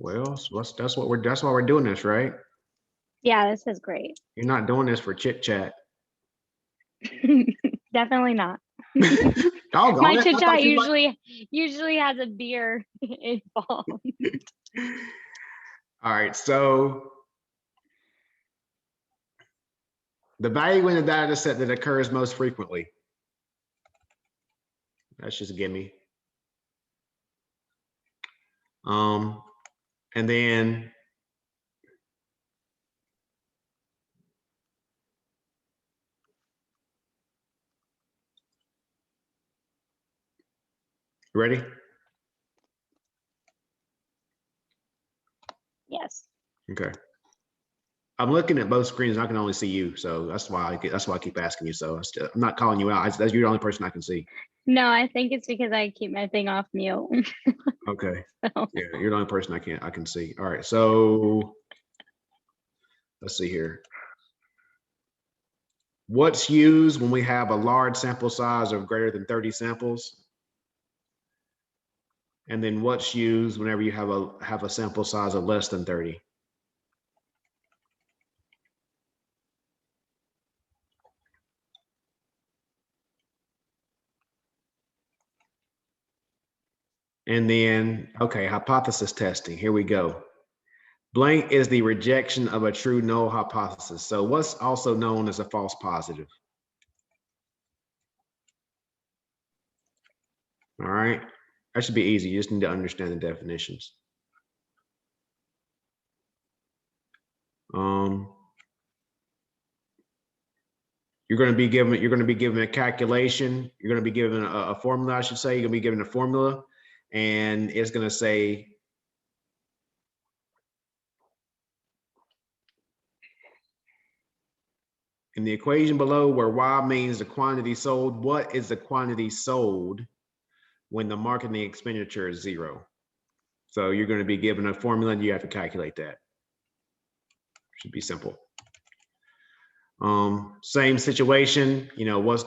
well, that's why we're doing this, right? Yeah, this is great. You're not doing this for chit chat. Definitely not. Doggone My it. I chit thought chat you might- usually has a beer involved. All right, so the value in the data set that occurs most frequently. That's just a gimme. And then ready? Yes. Okay. I'm looking at both screens. And I can only see you, so that's why I keep asking you. So I'm not calling you out. That's you're the only person I can see. No, I think it's because I keep my thing off mute. Okay. So, Yeah, you're the only person I can see. All right. So let's see here. What's used when we have a large sample size of greater than 30 samples? And then what's used whenever you have a sample size of less than 30? And then, okay, hypothesis testing. Here we go. Blank is the rejection of a true null hypothesis. So what's also known as a false positive? All right, that should be easy. You just need to understand the definitions. You're going to be given a calculation. You're going to be given a formula, I should say. You're going to be given a formula, and it's going to say in the equation below where Y means the quantity sold, what is the quantity sold when the marketing expenditure is 0? So you're going to be given a formula and you have to calculate that. Should be simple. Same situation, you know, what's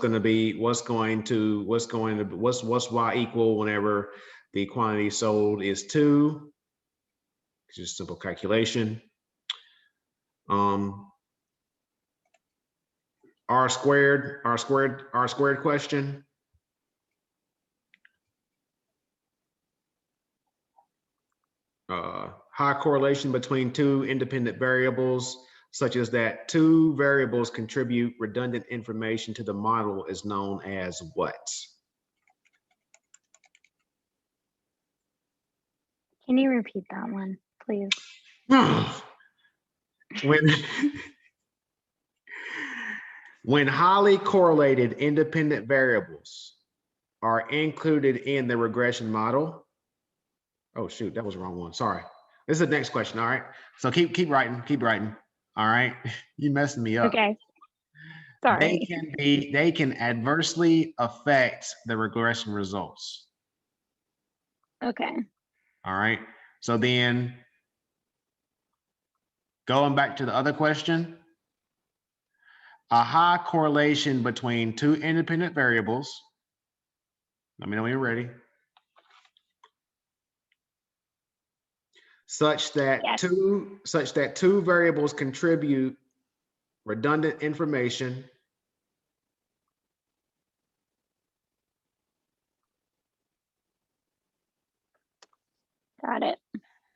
Y equal whenever the quantity sold is 2? It's just simple calculation. R squared question. High correlation between two independent variables, such as that two variables contribute redundant information to the model, is known as what? can you repeat that one, please? When highly correlated independent variables are included in the regression model. Oh shoot, that was the wrong one. Sorry. This is the next question. All right. So keep writing. All right. You messing me up. Okay. Sorry. They can adversely affect the regression results. Okay. All right. So then going back to the other question, a high correlation between two independent variables. Let me know when you're ready. Such that Yes. two variables contribute redundant information Got it.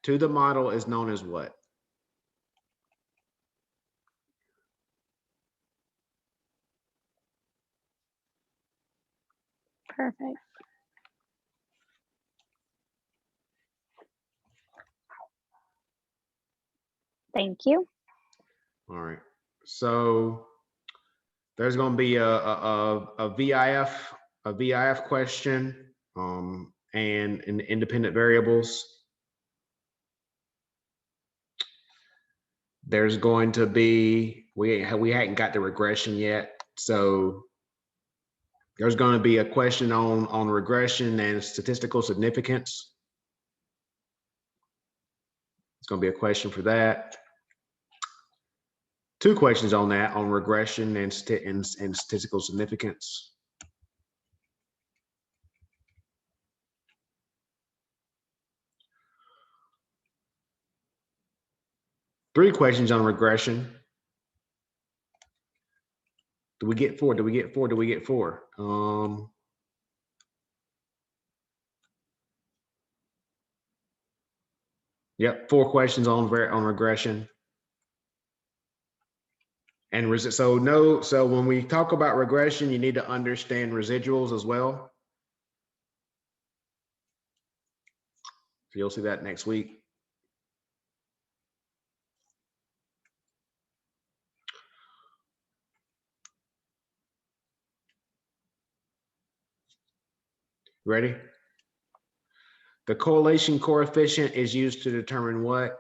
to the model is known as what? Perfect. Thank you. All right. So there's going to be a VIF question and in independent variables. There's going to be, we hadn't got the regression yet, so there's going to be a question on regression and statistical significance. It's going to be a question for that. 2 questions on that, on regression and statistical significance. Three questions on regression. Do we get 4? Do we get 4? Do we get 4? Yep, 4 questions on regression. And so when we talk about regression, you need to understand residuals as well. So you'll see that next week. Ready? The correlation coefficient is used to determine what?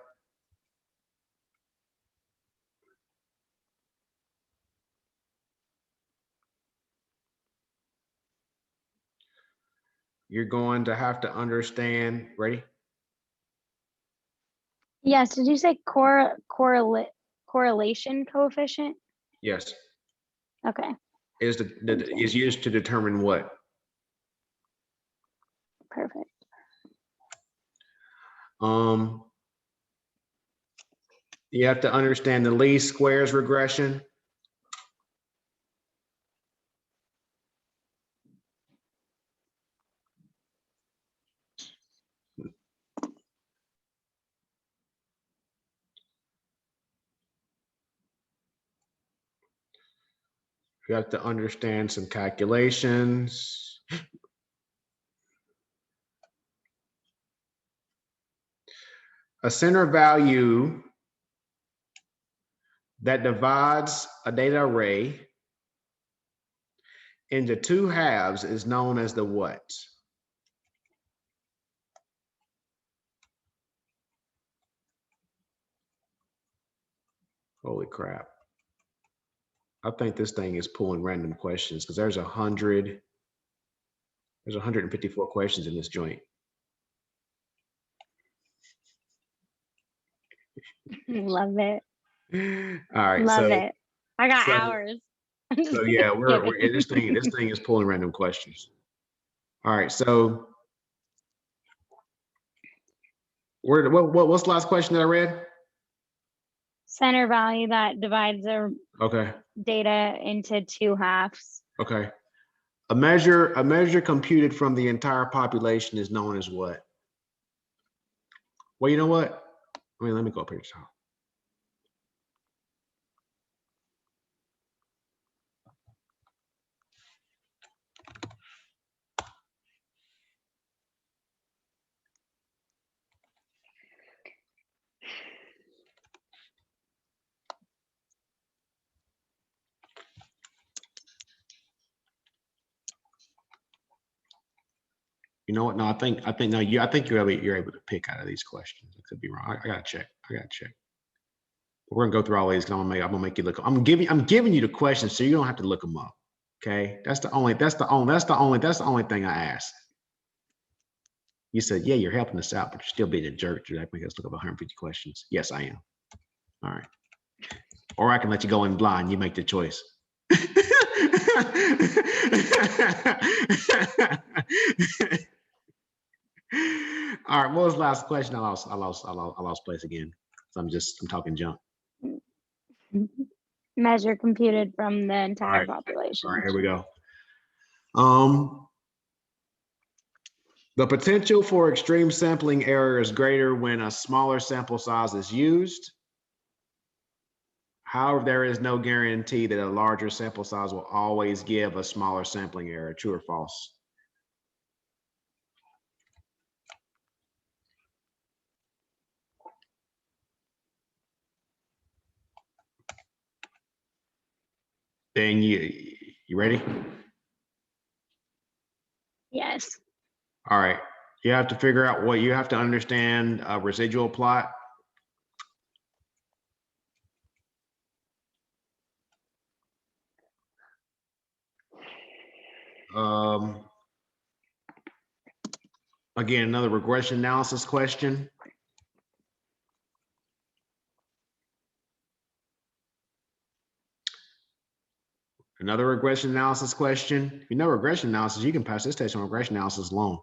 you're going to have to understand, ready? Yes, did you say correlation coefficient? Yes. Okay. Is is used to determine what? Perfect. You have to understand the least squares regression. You have to understand some calculations. A center value that divides a data array into two halves is known as the what? Holy crap. I think this thing is pulling random questions because there's 154 questions in this joint. Love it. All right. Love it. I got so- hours. So yeah, we're this thing is pulling random questions. All right, so what's the last question that I read? Center value that divides the Okay. data into two halves. Okay. A measure computed from the entire population is known as what? Well, you know what? Let me go up here to top. You know what? No, I think no, I think you're able to pick out of these questions. I could be wrong. I gotta check. We're gonna go through all these. I'm gonna make you look. I'm giving you the questions so you don't have to look them up. Okay, that's the only thing I asked. You said, yeah, you're helping us out, but you're still being a jerk. You're like, make us look up 150 questions. Yes, I am. All right. Or I can let you go in blind. You make the choice. All right. What was the last question? I lost place again. So I'm talking junk. Measure computed from the entire All population. right, here we go. The potential for extreme sampling error is greater when a smaller sample size is used. However, there is no guarantee that a larger sample size will always give a smaller sampling error. True or false? Then you ready? Yes. All right. You have to figure out what you have to understand a residual plot. Again, another regression analysis question. Another regression analysis question. If you know regression analysis, you can pass this test on regression analysis alone.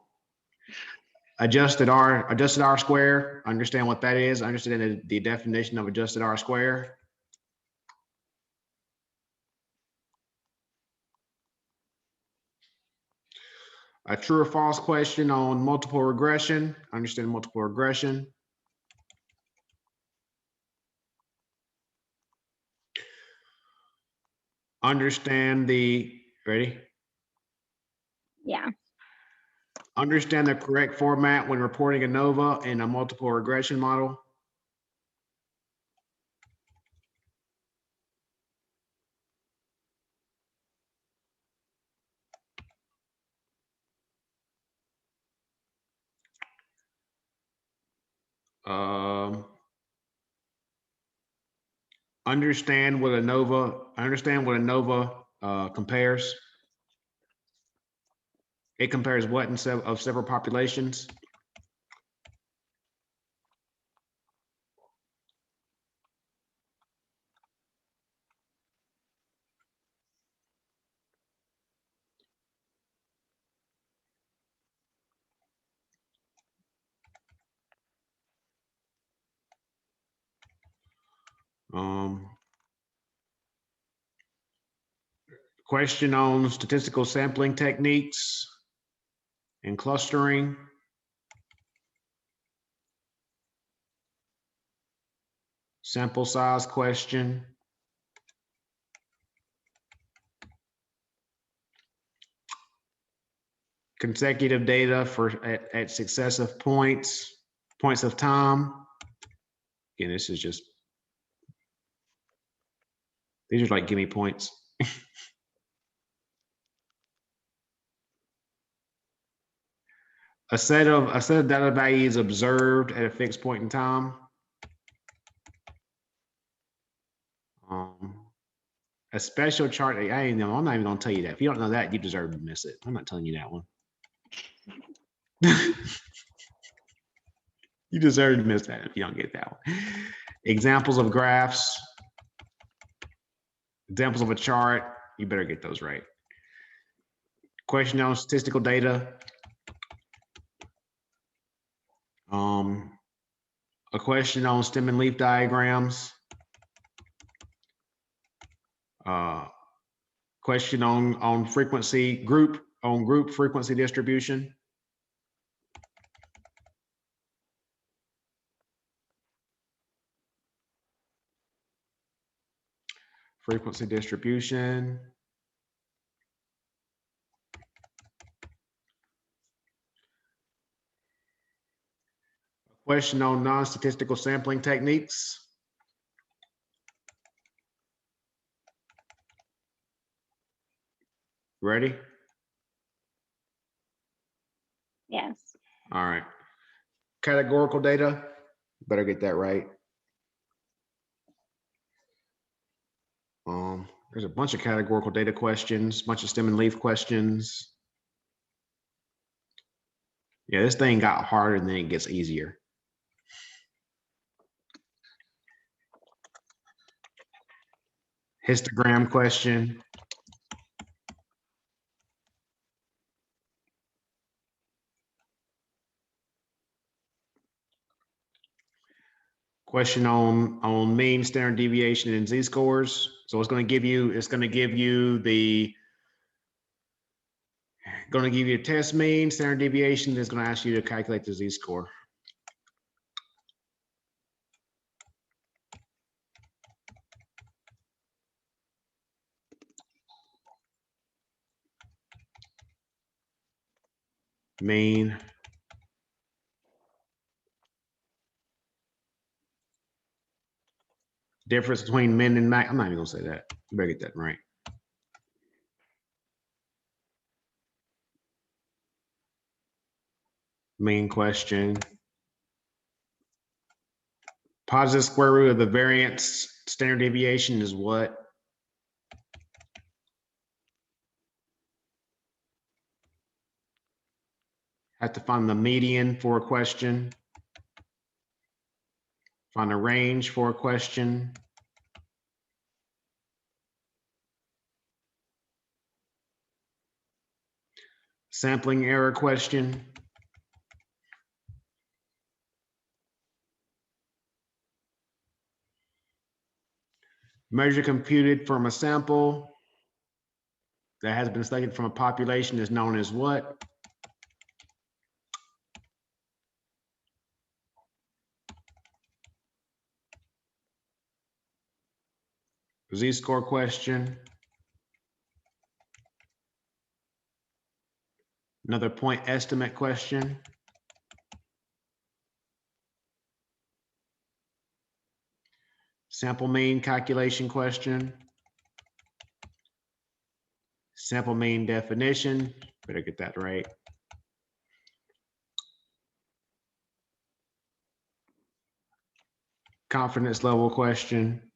Adjusted R square, understand what that is, understand the definition of adjusted R square. A true or false question on multiple regression, understand multiple regression. Understand ready? Yeah. Understand the correct format when reporting ANOVA in a multiple regression model. Understand what ANOVA compares. It compares what in of several populations? Question on statistical sampling techniques and clustering. Sample size question. Consecutive data for at successive points of time. Again, this is just, these are like gimme points. A set of data values observed at a fixed point in time. A special chart. I'm not even gonna tell you that. If you don't know that, you deserve to miss it. I'm not telling you that one. You deserve to miss that if you don't get that one. Examples of graphs. Examples of a chart. You better get those right. Question on statistical data. A question on stem and leaf diagrams. Question on frequency group frequency distribution. Frequency distribution. Question on non-statistical sampling techniques. Ready? Yes. All right. Categorical data. Better get that right. There's a bunch of categorical data questions, bunch of stem and leaf questions. Yeah, this thing got harder and then it gets easier. Histogram question. Question on mean, standard deviation, and z-scores. So it's going to give you a test mean, standard deviation. It's going to ask you to calculate the z-score. Mean. Difference between min and max. I'm not even gonna say that. You better get that right. Main question. Positive square root of the variance standard deviation is what? Have to find the median for a question. Find a range for a question. Sampling error question. Measure computed from a sample that has been selected from a population is known as what? Z-score question. Another point estimate question. Sample mean calculation question. Sample mean definition. Better get that right. Confidence level question.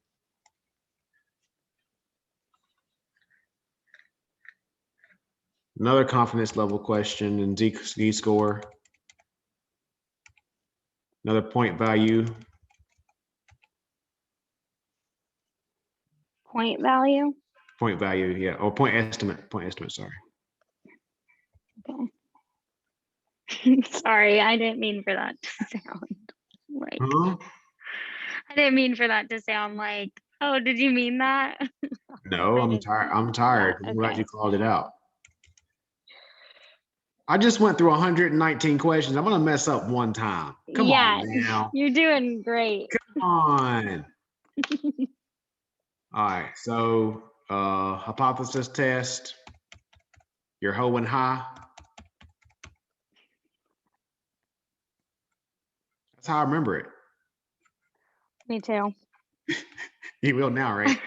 Another confidence level question in Z score. Another point value. Point value. Point value, yeah, or point estimate. Point estimate. Sorry. Okay. Sorry, I didn't mean for that to sound like. Huh? I didn't mean for that to sound like. Oh, did you mean that? No, I I'm didn't tired. mean I'm tired. that. I'm glad Okay. you called it out. I just went through 119 questions. I'm gonna mess up one time. Come Yeah, on now. you're doing great. Come on. All right. So hypothesis test. You're hoeing high. That's how I remember it. Me too. You will now, right?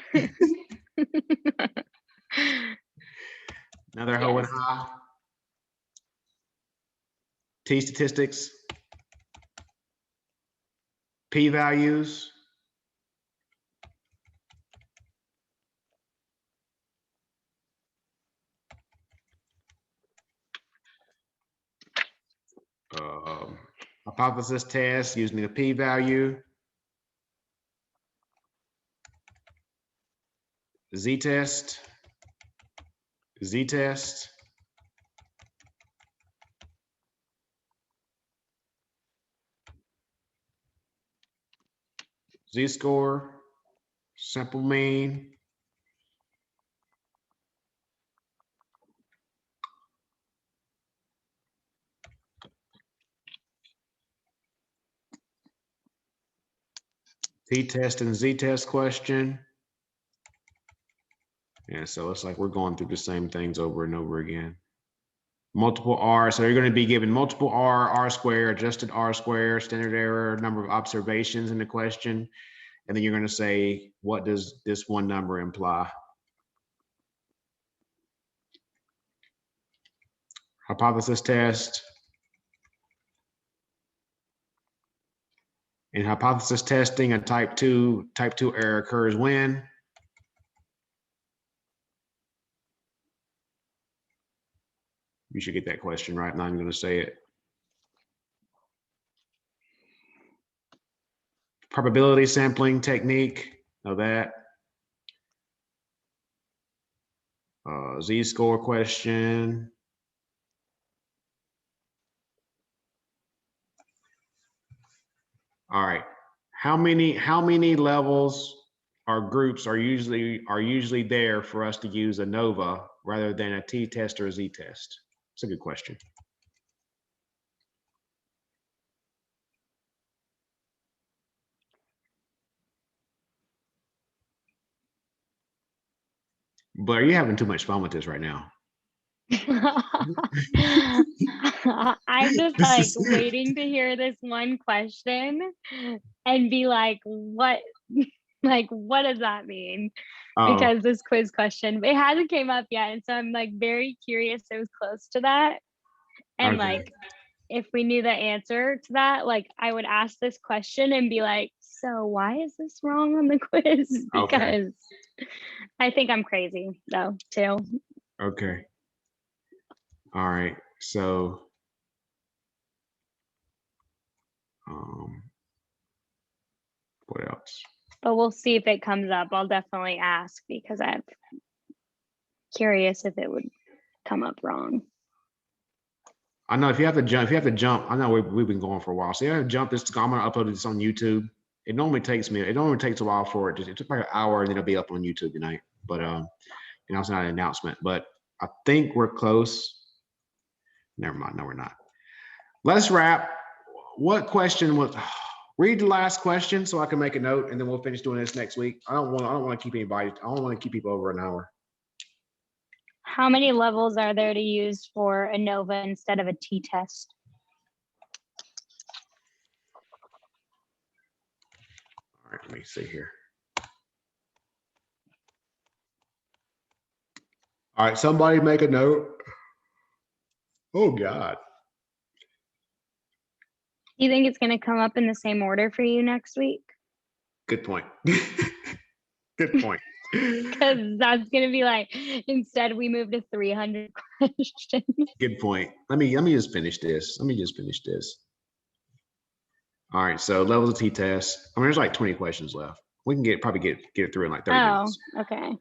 Another hoeing Yes. high. T statistics. P values. Hypothesis test using a p value. Z-test. Z-test. Z-score. Simple mean. T-test and Z-test question. Yeah, so it's like we're going through the same things over and over again. Multiple R, so you're going to be given multiple R, R square, adjusted R square, standard error, number of observations in the question. And then you're going to say, what does this one number imply? Hypothesis test. In hypothesis testing, a type 2 error occurs when? You should get that question right, and I'm going to say it. Probability sampling technique, know that. Z-score question. All right. How many levels or groups are usually there for us to use a ANOVA rather than a t-test or a z-test? It's a good question. But are you having too much fun with this right now? I'm just like waiting to hear this one question and be like, what does that mean? Oh, Because this quiz question, it hasn't came up yet. And so I'm like very curious. It was close to that. And okay. like, if we knew the answer to that, like I would ask this question and be like, so why is this wrong on the quiz? Okay. Because I think I'm crazy though, too. Okay. All right. So, what else? But we'll see if it comes up. I'll definitely ask because I'm curious if it would come up wrong. I know if you have to jump, I know we've been going for a while. So you have to jump this, I'm gonna upload this on YouTube. It normally takes a while for it. It took like an hour and it'll be up on YouTube tonight. But it's not an announcement, but I think we're close. Never mind, no, we're not. Let's wrap. What question was, read the last question so I can make a note and then we'll finish doing this next week. I don't want to keep people over an hour. How many levels are there to use for a ANOVA instead of a t-test? All right, let me see here. All right, somebody make a note. Oh God. Do you think it's going to come up in the same order for you next week? Good point. Good point. Because that's gonna be like, instead we move to 300 questions. Good point. Let me just finish this. All right, so levels of t-test. I mean, there's like 20 questions left. We can probably get it through in like 30 Oh, minutes. okay.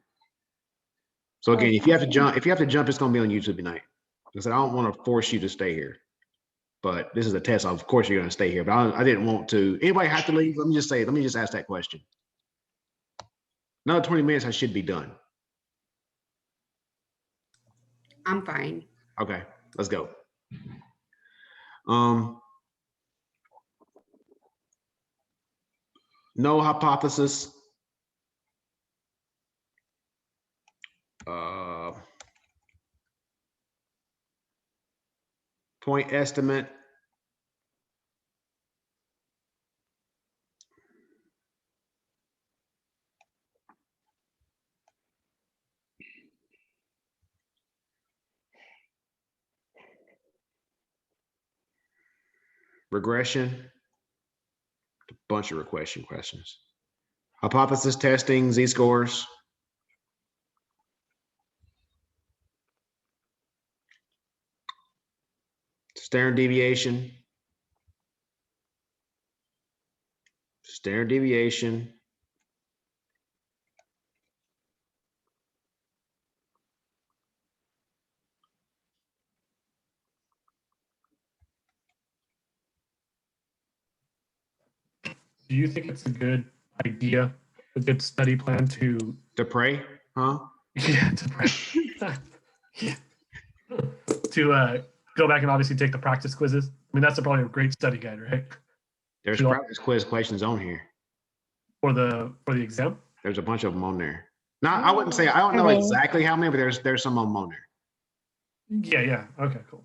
So again, if you have to Okay. jump, it's gonna be on YouTube tonight. Because I don't want to force you to stay here. But this is a test. Of course you're gonna stay here. But I didn't want to. Anybody have to leave? Let me just ask that question. Another 20 minutes, I should be done. I'm fine. Okay, let's go. No hypothesis. Point estimate. Regression. A bunch of regression questions. Hypothesis testing, z-scores. Standard deviation. Standard deviation. Do you think it's a good idea, a good study plan to pray, huh? Yeah, to pray. Yeah. To go back and obviously take the practice quizzes? I mean, that's probably a great study guide, right? There's practice quiz questions on here. For the exam? There's a bunch of them on there. Now, I wouldn't say, I don't know exactly how many, but there's some of them on there. Yeah. Okay, cool.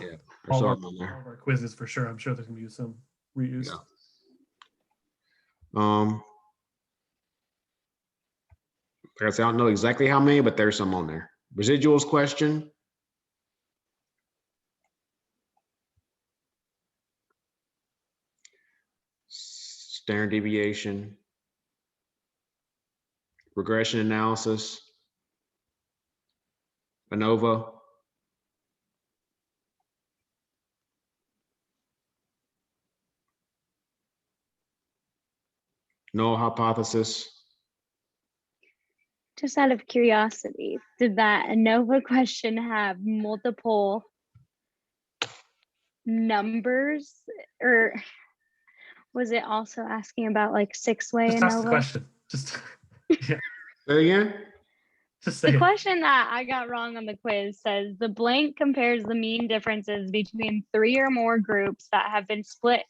Yeah, all of our quizzes for sure. I'm sure there's gonna be some reuse. Yeah. Like I said, I don't know exactly how many, but there's some on there. Residuals question. Standard deviation. Regression analysis. ANOVA. Null hypothesis. Just out of curiosity, did that ANOVA question have multiple numbers, or was it also asking about like six-way Just ask the ANOVA? question. Just yeah. Say again? Just say The it. question that I got wrong on the quiz says the blank compares the mean differences between 3 or more groups that have been split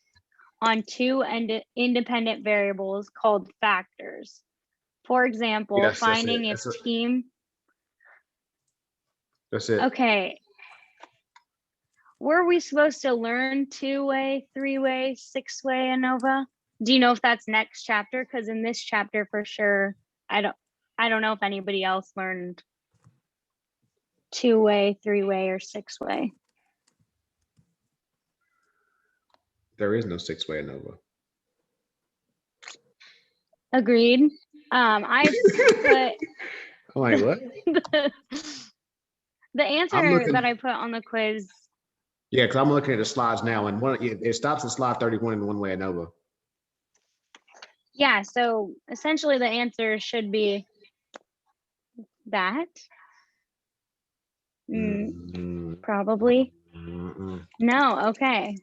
on 2 independent variables called factors. For example, Yes, finding if team. That's it. Okay. Were we supposed to learn 2-way, 3-way, 6-way ANOVA? Do you know if that's next chapter? Because in this chapter, for sure, I don't know if anybody else learned 2-way, 3-way, or 6-way. There is no 6-way ANOVA. Agreed. I put I'm like, what? the answer that I put on the quiz. Yeah, because I'm looking at the slides now, and it stops at slide 31 in 1-way ANOVA. Yeah, so essentially the answer should be that. Probably. No, okay.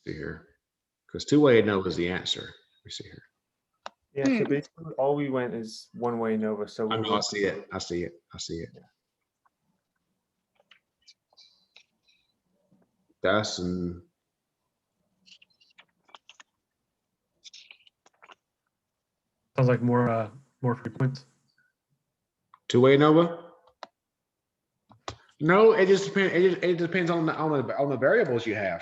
See here, because 2-way ANOVA is the answer. Let me see here. Yeah, so basically all we went is 1-way ANOVA. So I know, I see it. I see it. That's sounds like more frequent. 2-way ANOVA. No, it just depends. It depends on the variables you have.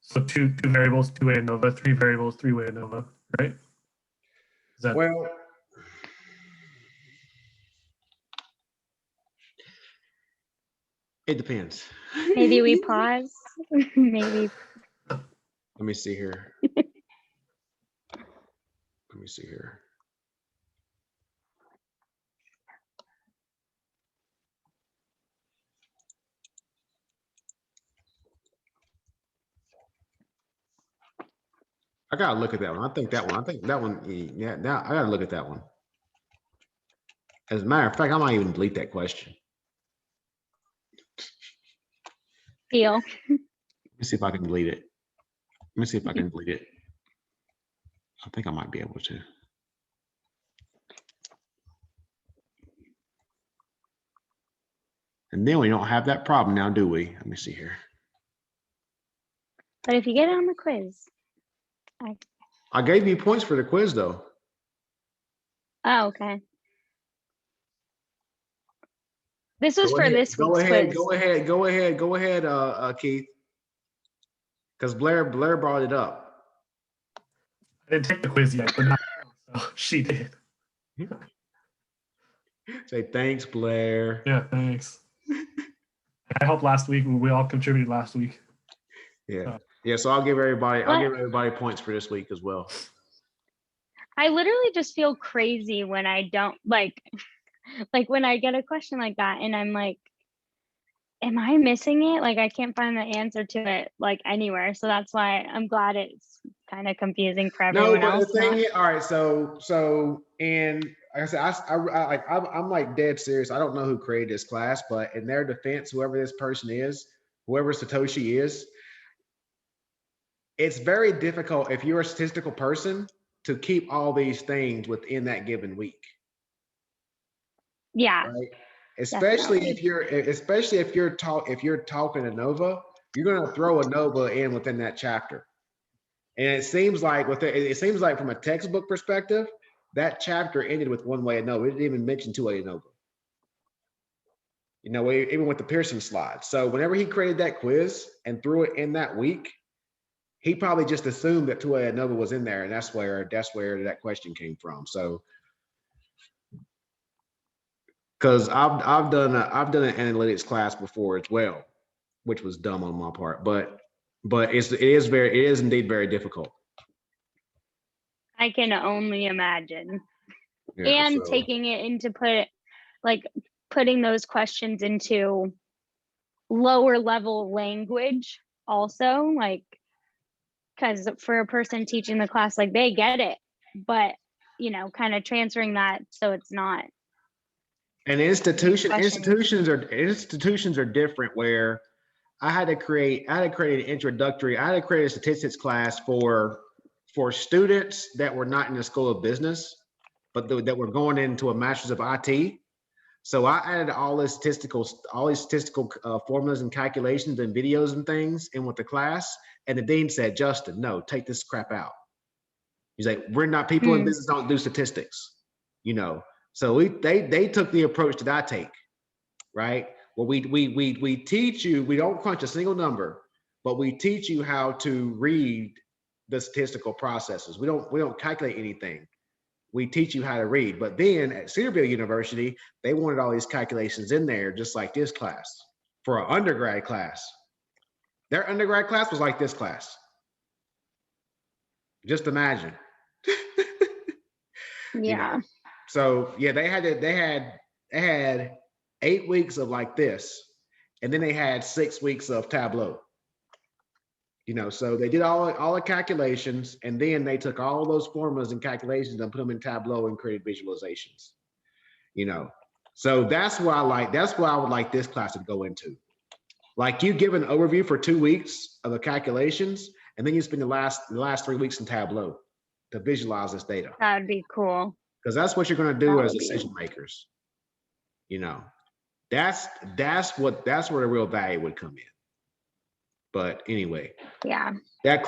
So two variables, 2-way ANOVA, 3 variables, 3-way ANOVA, right? Is that Well, It depends. Maybe we pause. Maybe. Let me see here. Let me see here. I gotta look at that one. I think that one. Yeah, now I gotta look at that one. As a matter of fact, I might even delete that question. Deal. Let me see if I can delete it. Let me see if I can delete it. I think I might be able to. And then we don't have that problem now, do we? Let me see here. But if you get it on the quiz. I gave you points for the quiz though. Oh, okay. This was for this week's quiz. Go ahead, Keith. Because Blair brought it up. I didn't take the quiz yet, but not, so she did. Say thanks, Blair. Yeah, thanks. I helped last week. We all contributed last week. Yeah. Yeah, so I'll give everybody points for this week as well. I literally just feel crazy when I don't like when I get a question like that and I'm like, am I missing it? Like I can't find the answer to it like anywhere. So that's why I'm glad it's kind of confusing for everyone else. The thing is, all right, so and like I said, I'm like dead serious. I don't know who created this class, but in their defense, whoever this person is, whoever Satoshi is, it's very difficult if you're a statistical person to keep all these things within that given week. Yeah. Right. Especially if you're talking ANOVA, you're gonna throw ANOVA in within that chapter. And it seems like from a textbook perspective, that chapter ended with one way ANOVA. It didn't even mention two-way ANOVA. You know, even with the Pearson slide. So whenever he created that quiz and threw it in that week, he probably just assumed that two-way ANOVA was in there, and that's where that question came from. So, because I've done an analytics class before as well, which was dumb on my part, but it is indeed very difficult. I can only imagine. Yeah, and so, taking it into putting those questions into lower level language also, like, because for a person teaching the class, like they get it, but you know, kind of transferring that so it's not. And institutions are different. Where I had to create a statistics class for students that were not in the School of Business, but that were going into a Master's of IT. So I added all these statistical formulas and calculations and videos and things in with the class. And the dean said, Justin, no, take this crap out. He's like, we're not, people in business don't do statistics, you know. So they took the approach that I take, right? Well, we teach you, we don't crunch a single number, but we teach you how to read the statistical processes. We don't calculate anything. We teach you how to read. But then at Cedarville University, they wanted all these calculations in there, just like this class for an undergrad class. Their undergrad class was like this class. Just imagine. Yeah. You know? So yeah, they had 8 weeks of like this, and then they had 6 weeks of Tableau. You know, so they did all the calculations, and then they took all those formulas and calculations and put them in Tableau and created visualizations. You know, so that's why I would like this class to go into. Like, you give an overview for 2 weeks of the calculations, and then you spend the last 3 weeks in Tableau to visualize this data. That would be cool. Because that's what you're going to do as decision makers. You know, that's where the real value would come in. But anyway, yeah, that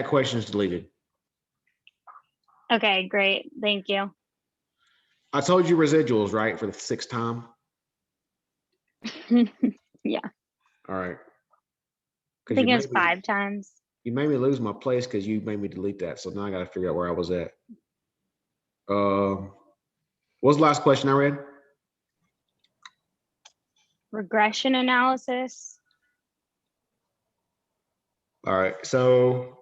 question is deleted. Okay, great. Thank you. I told you residuals, right, for the 6th time. Yeah. All right. I think it was 5 times. You made me lose my place because you made me delete that. So now I got to figure out where I was at. What was the last question I read? regression analysis. All right. So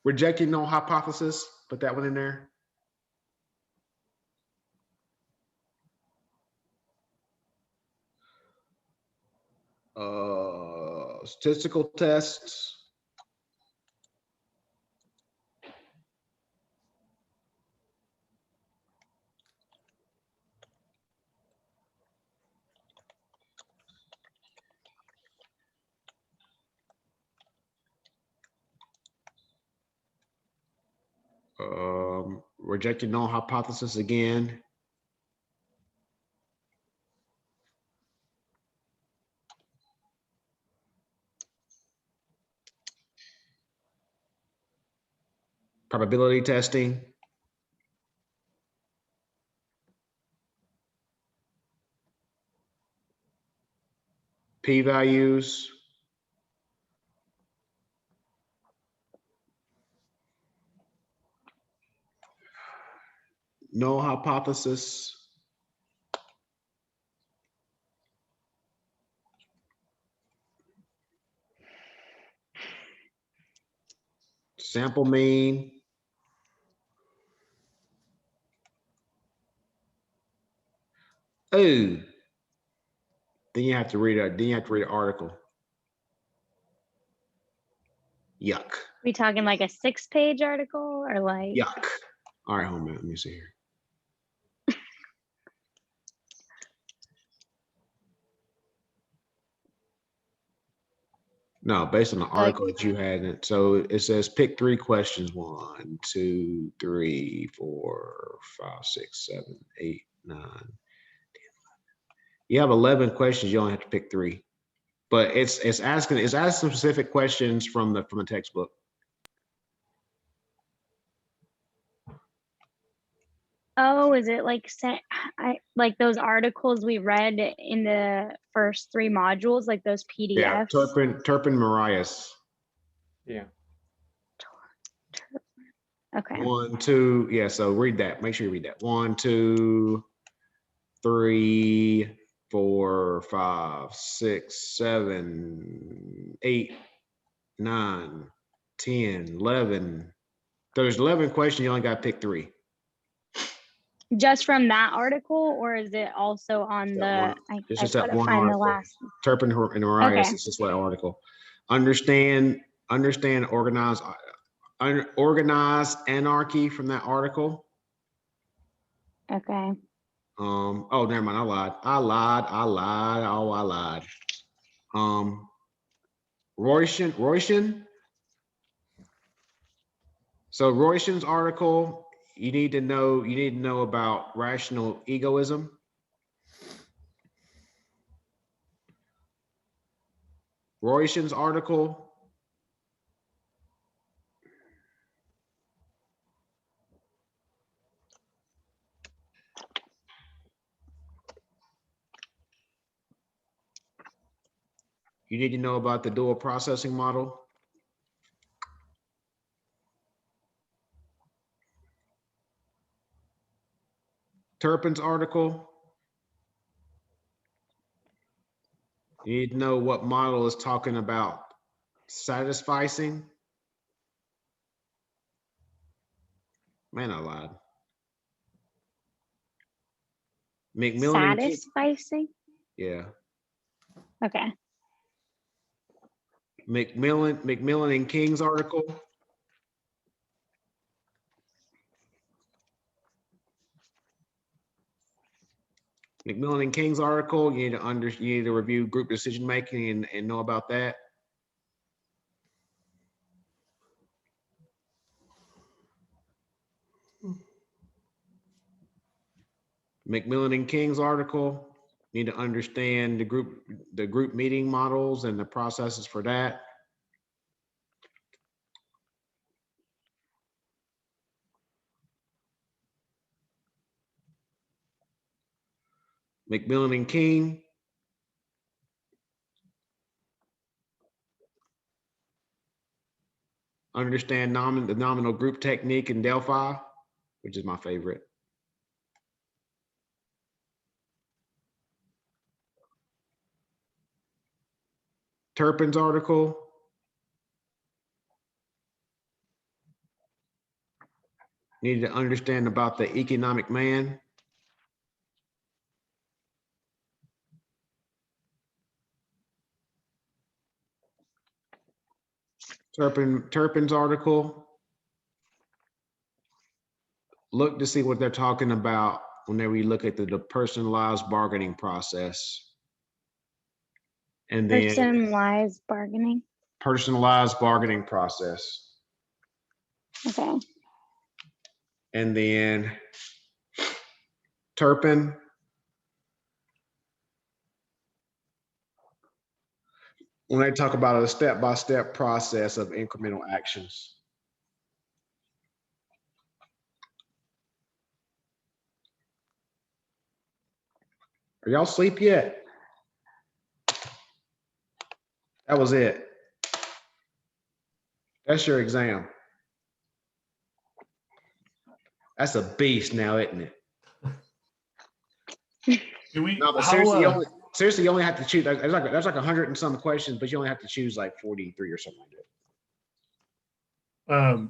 rejecting null hypothesis. Put that one in there. Statistical tests. Rejecting null hypothesis again. Probability testing. P-values. Null hypothesis. Sample mean. Oh, then you have to read an article. Yuck. We talking like a 6-page article or like? Yuck. All right, hold on, let me see here. No, based on the article that you had. In it. So it says pick 3 questions. 1, 2, 3, 4, 5, 6, 7, 8, 9, 10, 11. You have 11 questions. You only have to pick 3, but it's asking specific questions from the textbook. Oh, is it like like those articles we read in the first 3 modules, like those PDFs? Yeah, Turpin Marias. Yeah. Okay. 1, 2. Yeah, so read that. Make sure you read that. 1, 2, 3, 4, 5, 6, 7, 8, 9, 10, 11. There's 11 questions. You only got to pick 3. Just from that article, or is it also on the? It's I just that gotta one find the article. last. Turpin and Marias. Okay. It's just that article. Understand organized anarchy from that article. Okay. Oh, never mind. I lied. Royston. So Royston's article, you need to know about rational egoism. Royston's article. You need to know about the dual processing model. Turpin's article. You need to know what model is talking about satisficing. Man, I lied. Satisficing? Yeah. Okay. McMillan and King's article. McMillan and King's article, you need to review group decision making and know about that. McMillan and King's article, you need to understand the group meeting models and the processes for that. McMillan and King. Understand the nominal group technique in Delphi, which is my favorite. Turpin's article. Needed to understand about the economic man. Turpin's article. Look to see what they're talking about whenever you look at the personalized bargaining process. And then Personalized bargaining. personalized bargaining process. Okay. And then Turpin. When they talk about a step-by-step process of incremental actions. Are y'all asleep yet? That was it. That's your exam. That's a beast now, isn't it? Do we? No, but seriously, you only have to choose. There's like 100 and some questions, but you only have to choose like 43 or something like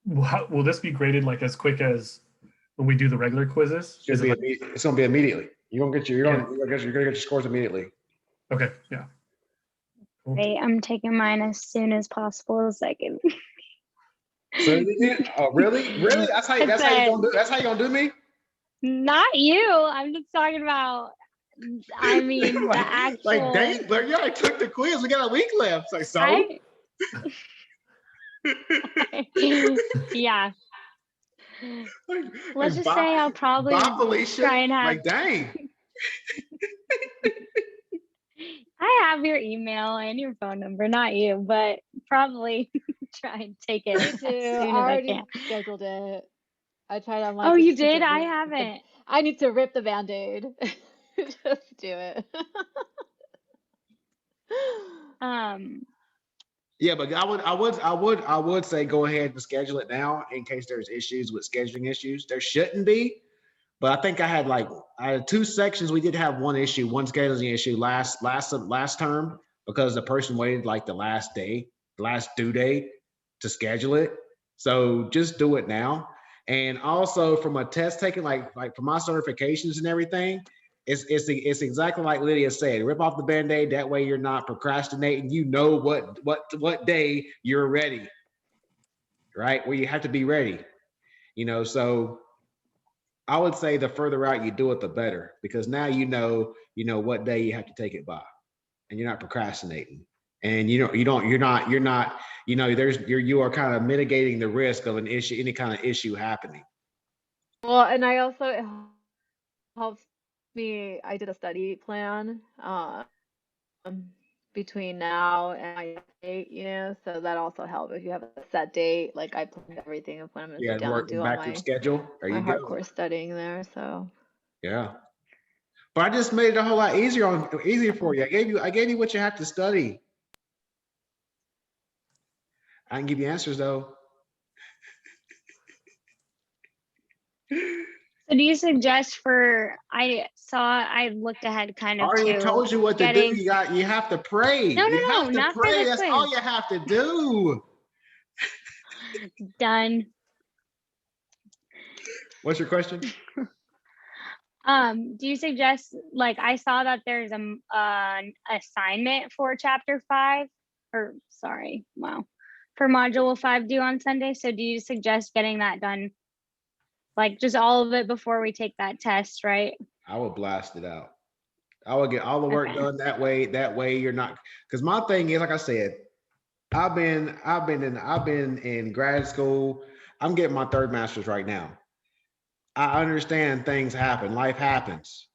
that. Will this be graded like as quick as when we do the regular quizzes? It's gonna be immediately. You're gonna get your scores immediately. Okay. Yeah. Cool. Hey, I'm taking mine as soon as possible as I can. So, oh, really? Really? That's how you gonna do me? Not you. I'm just talking about. I mean, the actual. Like, dang, Blair, you already took the quiz. We got a week left. Like, so. Yeah. Let's just say I'll probably try and have. Like, dang. I have your email and your phone number, not you, but probably try and take it. Me too. I already scheduled it. I tried online. Oh, you did? I haven't. I need to rip the Band-Aid. Just do it. Yeah, but I would say go ahead and schedule it now in case there's issues with scheduling issues. There shouldn't be, but I think I had 2 sections. We did have one scheduling issue last term because the person waited like the last due date to schedule it. So just do it now. And also from a test taking, like for my certifications and everything, it's exactly like Lydia said. Rip off the Band-Aid. That way you're not procrastinating. You know what day you're ready, right? Where you have to be ready. So I would say the further out you do it, the better, because now you know what day you have to take it by, and you're not procrastinating. And you are kind of mitigating the risk of any kind of issue happening. Well, and it helps me. I did a study plan between now and my date, so that also helps if you have a set date. Like I planned everything of when I'm going to sit down and do all my schedule. My hardcore studying there. So yeah. But I just made it a whole lot easier for you. I gave you what you have to study. I can give you answers though. So do you suggest I looked ahead kind of. I already told you what to do. You have to pray. No, not pray. That's all you have to do. Done. What's your question? Do you suggest, like, I saw that there's an assignment for chapter 5 for module 5 due on Sunday. So do you suggest getting that done, like just all of it before we take that test, right? I would blast it out. I would get all the work done that way you're not, because my thing is, like I said, I've been in grad school. I'm getting my 3rd master's right now. I understand things happen. Life happens.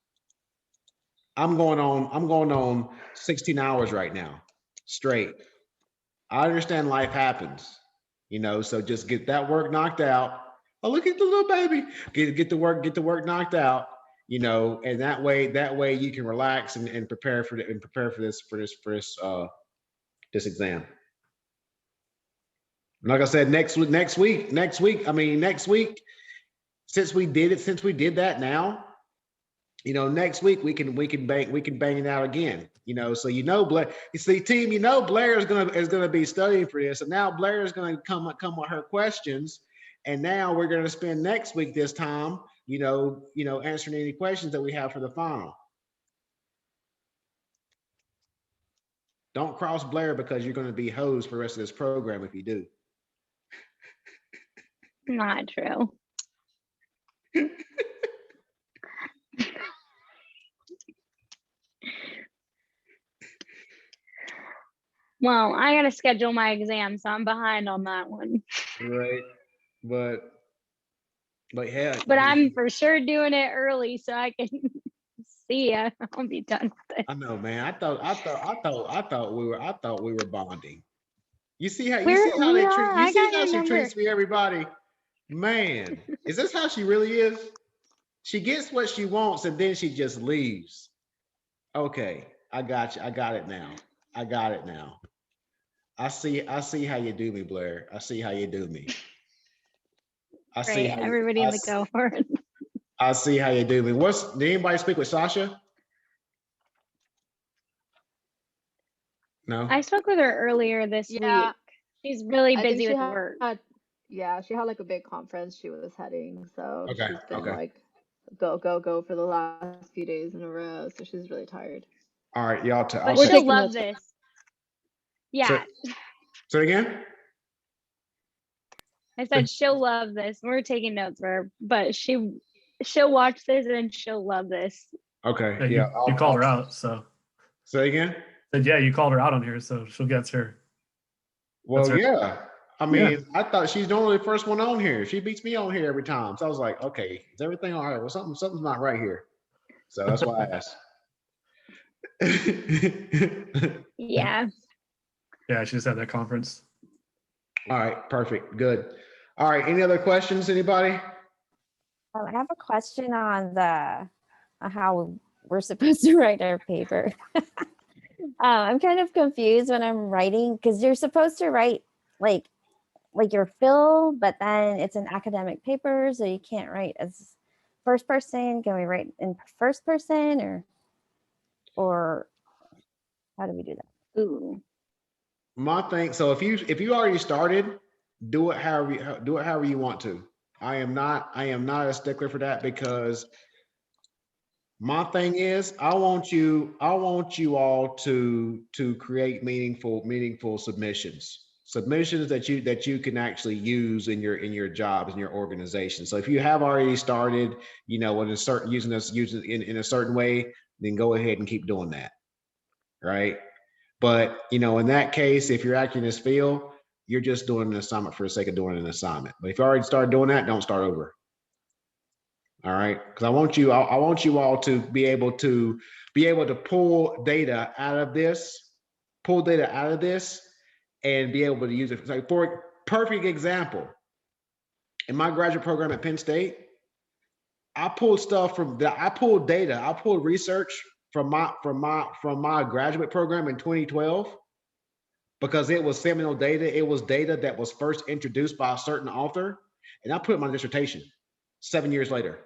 I'm going on 16 hours right now, straight. I understand life happens, so just get that work knocked out. Oh, look at the little baby. Get the work knocked out, and that way you can relax and prepare for this exam. And like I said, next week, since we did that now, next week we can bang it out again. So Blair, you see, team, Blair is gonna be studying for this, and now Blair is gonna come with her questions, and now we're gonna spend next week this time, answering any questions that we have for the final. Don't cross Blair because you're gonna be hosed for the rest of this program if you do. Not true. Well, I gotta schedule my exam, so I'm behind on that one. Right, but yeah. But I'm for sure doing it early so I can see ya. I'll be done with it. I know, man. I thought we were bonding. You see how We they are. treat I you see got how your she number. treats me, everybody. Man, is this how she really is? She gets what she wants and then she just leaves. Okay, I got you. I got it now. I see how you do me, Blair. I see how you do me. I see Right, how everybody in the cohort. I see how you do me. Did anybody speak with Sasha? No. I spoke with her earlier this Yeah. week. She's really I think busy she with had, work. she had like a big conference she was heading, so Okay, she's been okay. like go for the last few days in a row, so she's really tired. All right, y'all. But she'll love this. Yeah. So again? I said she'll love this. We're taking notes for her, but she'll watch this and she'll love this. Okay. Yeah, you called her out, so. Say again? Said, yeah, you called her out on here, so she'll get her. Well, yeah. I mean, I thought she's normally the first one on here. She beats me on here every time. So I was like, okay, is everything all right? Well, something's not right here. So that's why I asked. Yeah. Yeah, she just had that conference. All right, perfect. Good. All right. Any other questions, anybody? I have a question on how we're supposed to write our paper. I'm kind of confused when I'm writing because you're supposed to write like your fill, but then it's an academic paper, so you can't write as first person. Can we write in first person or how do we do that? Ooh. My thing. So if you already started, do it however you want to. I am not a stickler for that because my thing is I want you all to create meaningful submissions that you can actually use in your jobs in your organization. So if you have already started, in a certain way, then go ahead and keep doing that. Right. But in that case, if you're acting as Phil, you're just doing an assignment for the sake of doing an assignment. But if you already started doing that, don't start over. All right, because I want you all to be able to pull data out of this, and be able to use it. Like for a perfect example, in my graduate program at Penn State, I pulled data, I pulled research from my graduate program in 2012 because it was seminal data. It was data that was first introduced by a certain author, and I put it in my dissertation 7 years later.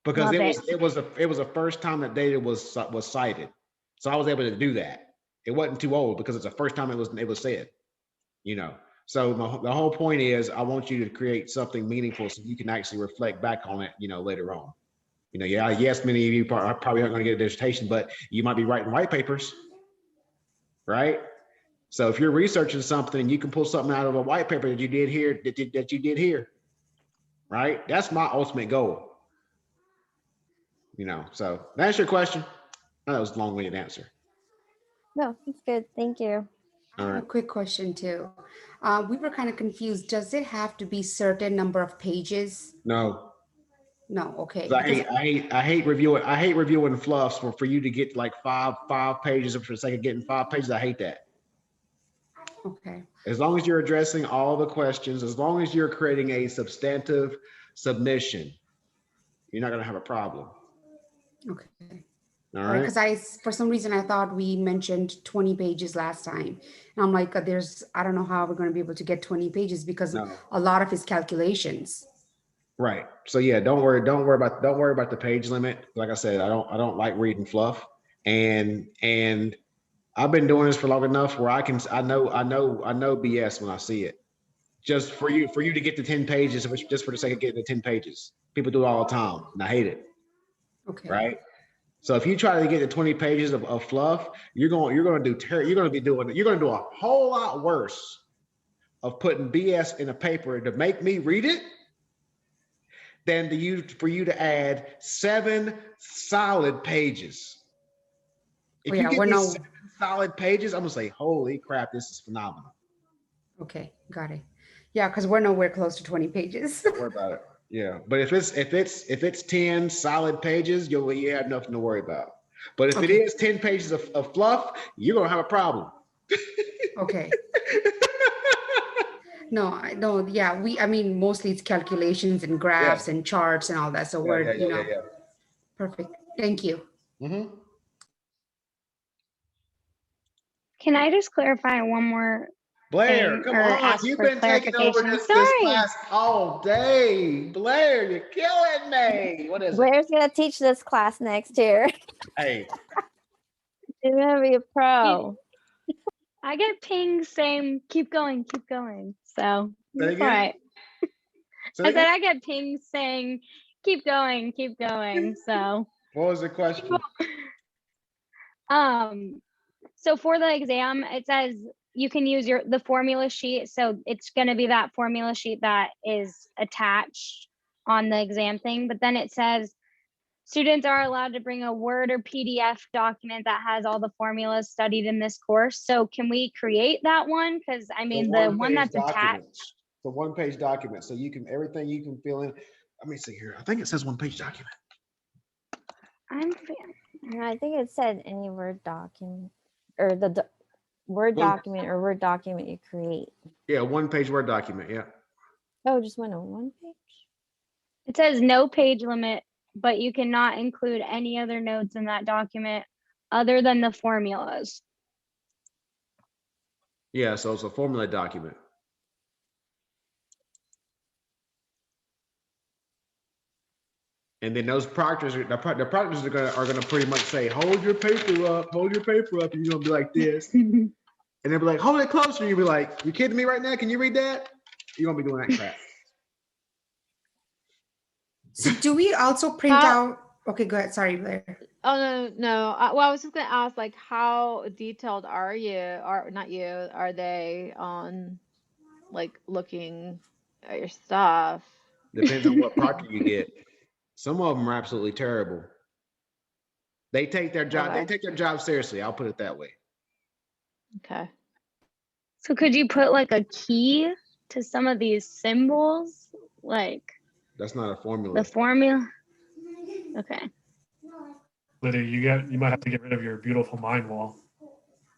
Because it was the first time that data was cited, so I was able to do that. It wasn't too old because it's the first time it was said. So the whole point is I want you to create something meaningful so you can actually reflect back on it, later on. Yes, many of you probably aren't going to get a dissertation, but you might be writing white papers, right? So if you're researching something, you can pull something out of a white paper that you did here, right? That's my ultimate goal. So that's your question. That was a long-winded answer. No, it's good. Thank you. I have a quick question too. We were kind of confused. Does it have to be certain number of pages? No. No. Okay. I hate reviewing fluffs for you to get like five pages for the sake of getting 5 pages. I hate that. Okay. As long as you're addressing all the questions, as long as you're creating a substantive submission, you're not going to have a problem. Okay. All right. Because for some reason I thought we mentioned 20 pages last time, and I'm like, I don't know how we're going to be able to get 20 pages because a lot of his calculations. Right. So yeah, don't worry about the page limit. Like I said, I don't like reading fluff. And I've been doing this for long enough where I know BS when I see it. Just for you to get to 10 pages, just for the sake of getting to 10 pages. People do it all the time, and I hate it. Okay. Right. So if you try to get to 20 pages of fluff, you're gonna do a whole lot worse of putting BS in a paper to make me read it than for you to add 7 solid pages. If you Yeah, get we're these no. 7 solid pages, I'm gonna say, holy crap, this is phenomenal. Okay, got it. Yeah, because we're nowhere close to 20 pages. Don't worry about it. Yeah, but if it's 10 solid pages, you have nothing to worry about. But if it Okay. is 10 pages of fluff, you're gonna have a problem. Okay. No, I no, yeah, I mean, mostly it's calculations and Yeah, graphs and charts and all that. So we're, yeah. perfect. Thank you. Mm-hmm. Can I just clarify one more Blair, thing come or on. ask You've for been taking over clarification? this Sorry. class all day. Blair, you're killing me. What is it? Blair's gonna teach this class next year. Hey, She's gonna be a pro. I get pings saying keep going, keep going. So say it it's all again. right. Say it I said again. I get pings saying keep going, keep going. So What was the question? so for the exam, it says you can use the formula sheet. So it's going to be that formula sheet that is attached on the exam thing. But then it says students are allowed to bring a Word or PDF document that has all the formulas studied in this course. So can we create that one? Because I mean, the one that's attached. It's a one-page document. So everything you can fill in. Let me see here. I think it says one-page document. No, I think it said any Word document or the Word document or Word document you create. Yeah, one-page Word document. Yeah. Oh, just went on one page? It says no page limit, but you cannot include any other notes in that document other than the formulas. Yeah, so it's a formula document. And then those proctors, the proctors are gonna pretty much say, hold your paper up, and you're gonna be like this. And they'll be like, hold it closer. You'll be like, you kidding me right now? Can you read that? You're gonna be doing that crap. So do we also print out? Okay, go ahead. Sorry, Blair. Oh no. Well, I was just gonna ask, like, how detailed are you? Are not you? Are they on, like, looking at your stuff? Depends on what proctor you get. Some of them are absolutely terrible. They take their job. Okay. They take their job seriously. I'll put it that way. Okay. So could you put like a key to some of these symbols? Like That's not a formula. the formula? Okay. Lydia, you might have to get rid of your beautiful mind wall.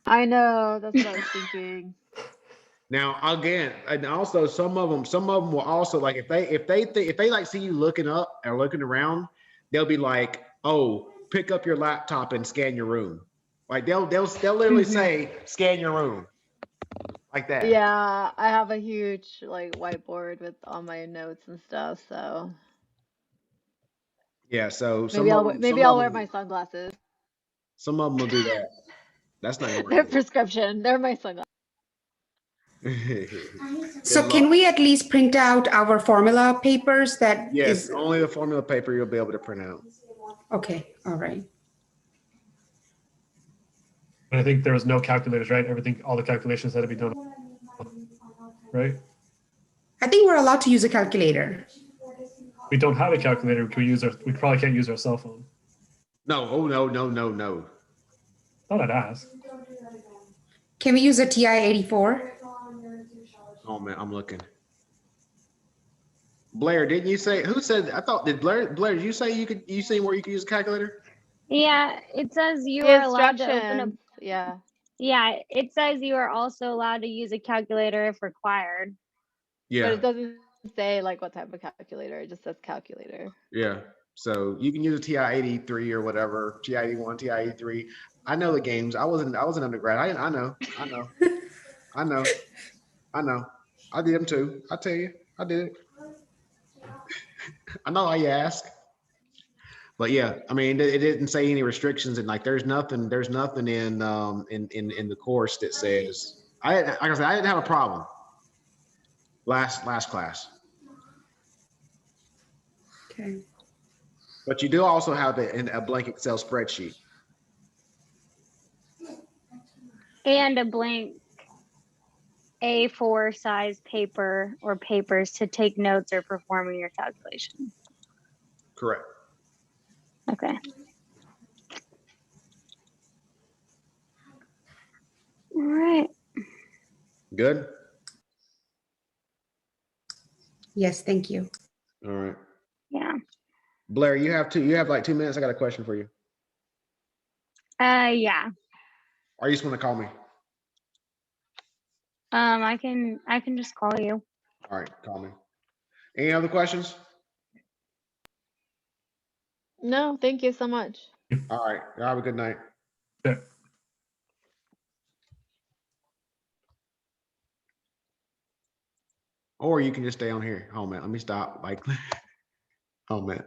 I know. That's what I was thinking. Now again, and also some of them will also, like, if they like see you looking up or looking around, they'll be like, oh, pick up your laptop and scan your room. Like they'll literally say scan your room. Like that. Yeah, I have a huge, like, whiteboard with all my notes and stuff, so Yeah, so maybe I'll wear my sunglasses. Some of them will do that. That's not gonna They're work. prescription. They're my sunglasses. So can we at least print out our formula papers that Yes, only the formula paper you'll be able to print out. Okay, all right. I think there was no calculators, right? All the calculations had to be done, right? I think we're allowed to use a calculator. We don't have a calculator. We probably can't use our cell phone. No, oh no. Thought I'd ask. Can we use a TI-84? Oh man, I'm looking. Blair, didn't you say? Who said? I thought Blair, did you say you seen where you could use a calculator? Yeah, it says you The are allowed to open a. instructions. Yeah. Yeah, it says you are also allowed to use a calculator if required. But Yeah, it doesn't say, like, what type of calculator. It just says calculator. yeah. So you can use a TI-83 or whatever, TI-81, TI-83. I know the games. I was an undergrad. I know. I did them too. I tell you, I did it. I know why you ask. But yeah, I mean, it didn't say any restrictions, and like, there's nothing in the course that says, like I said, I didn't have a problem last class. Okay. But you do also have it in a blank Excel spreadsheet. And a blank A4 size paper or papers to take notes or performing your calculation. Correct. Okay. All right. Good. Yes, thank you. All right. Yeah. Blair, you have like 2 minutes. I got a question for you. Yeah. Or you just want to call me? I can just call you. All right, call me. Any other questions? No, thank you so much. All right. Y'all have a good night. Yeah. Or you can just stay on here. Oh man, let me stop. Like, oh man.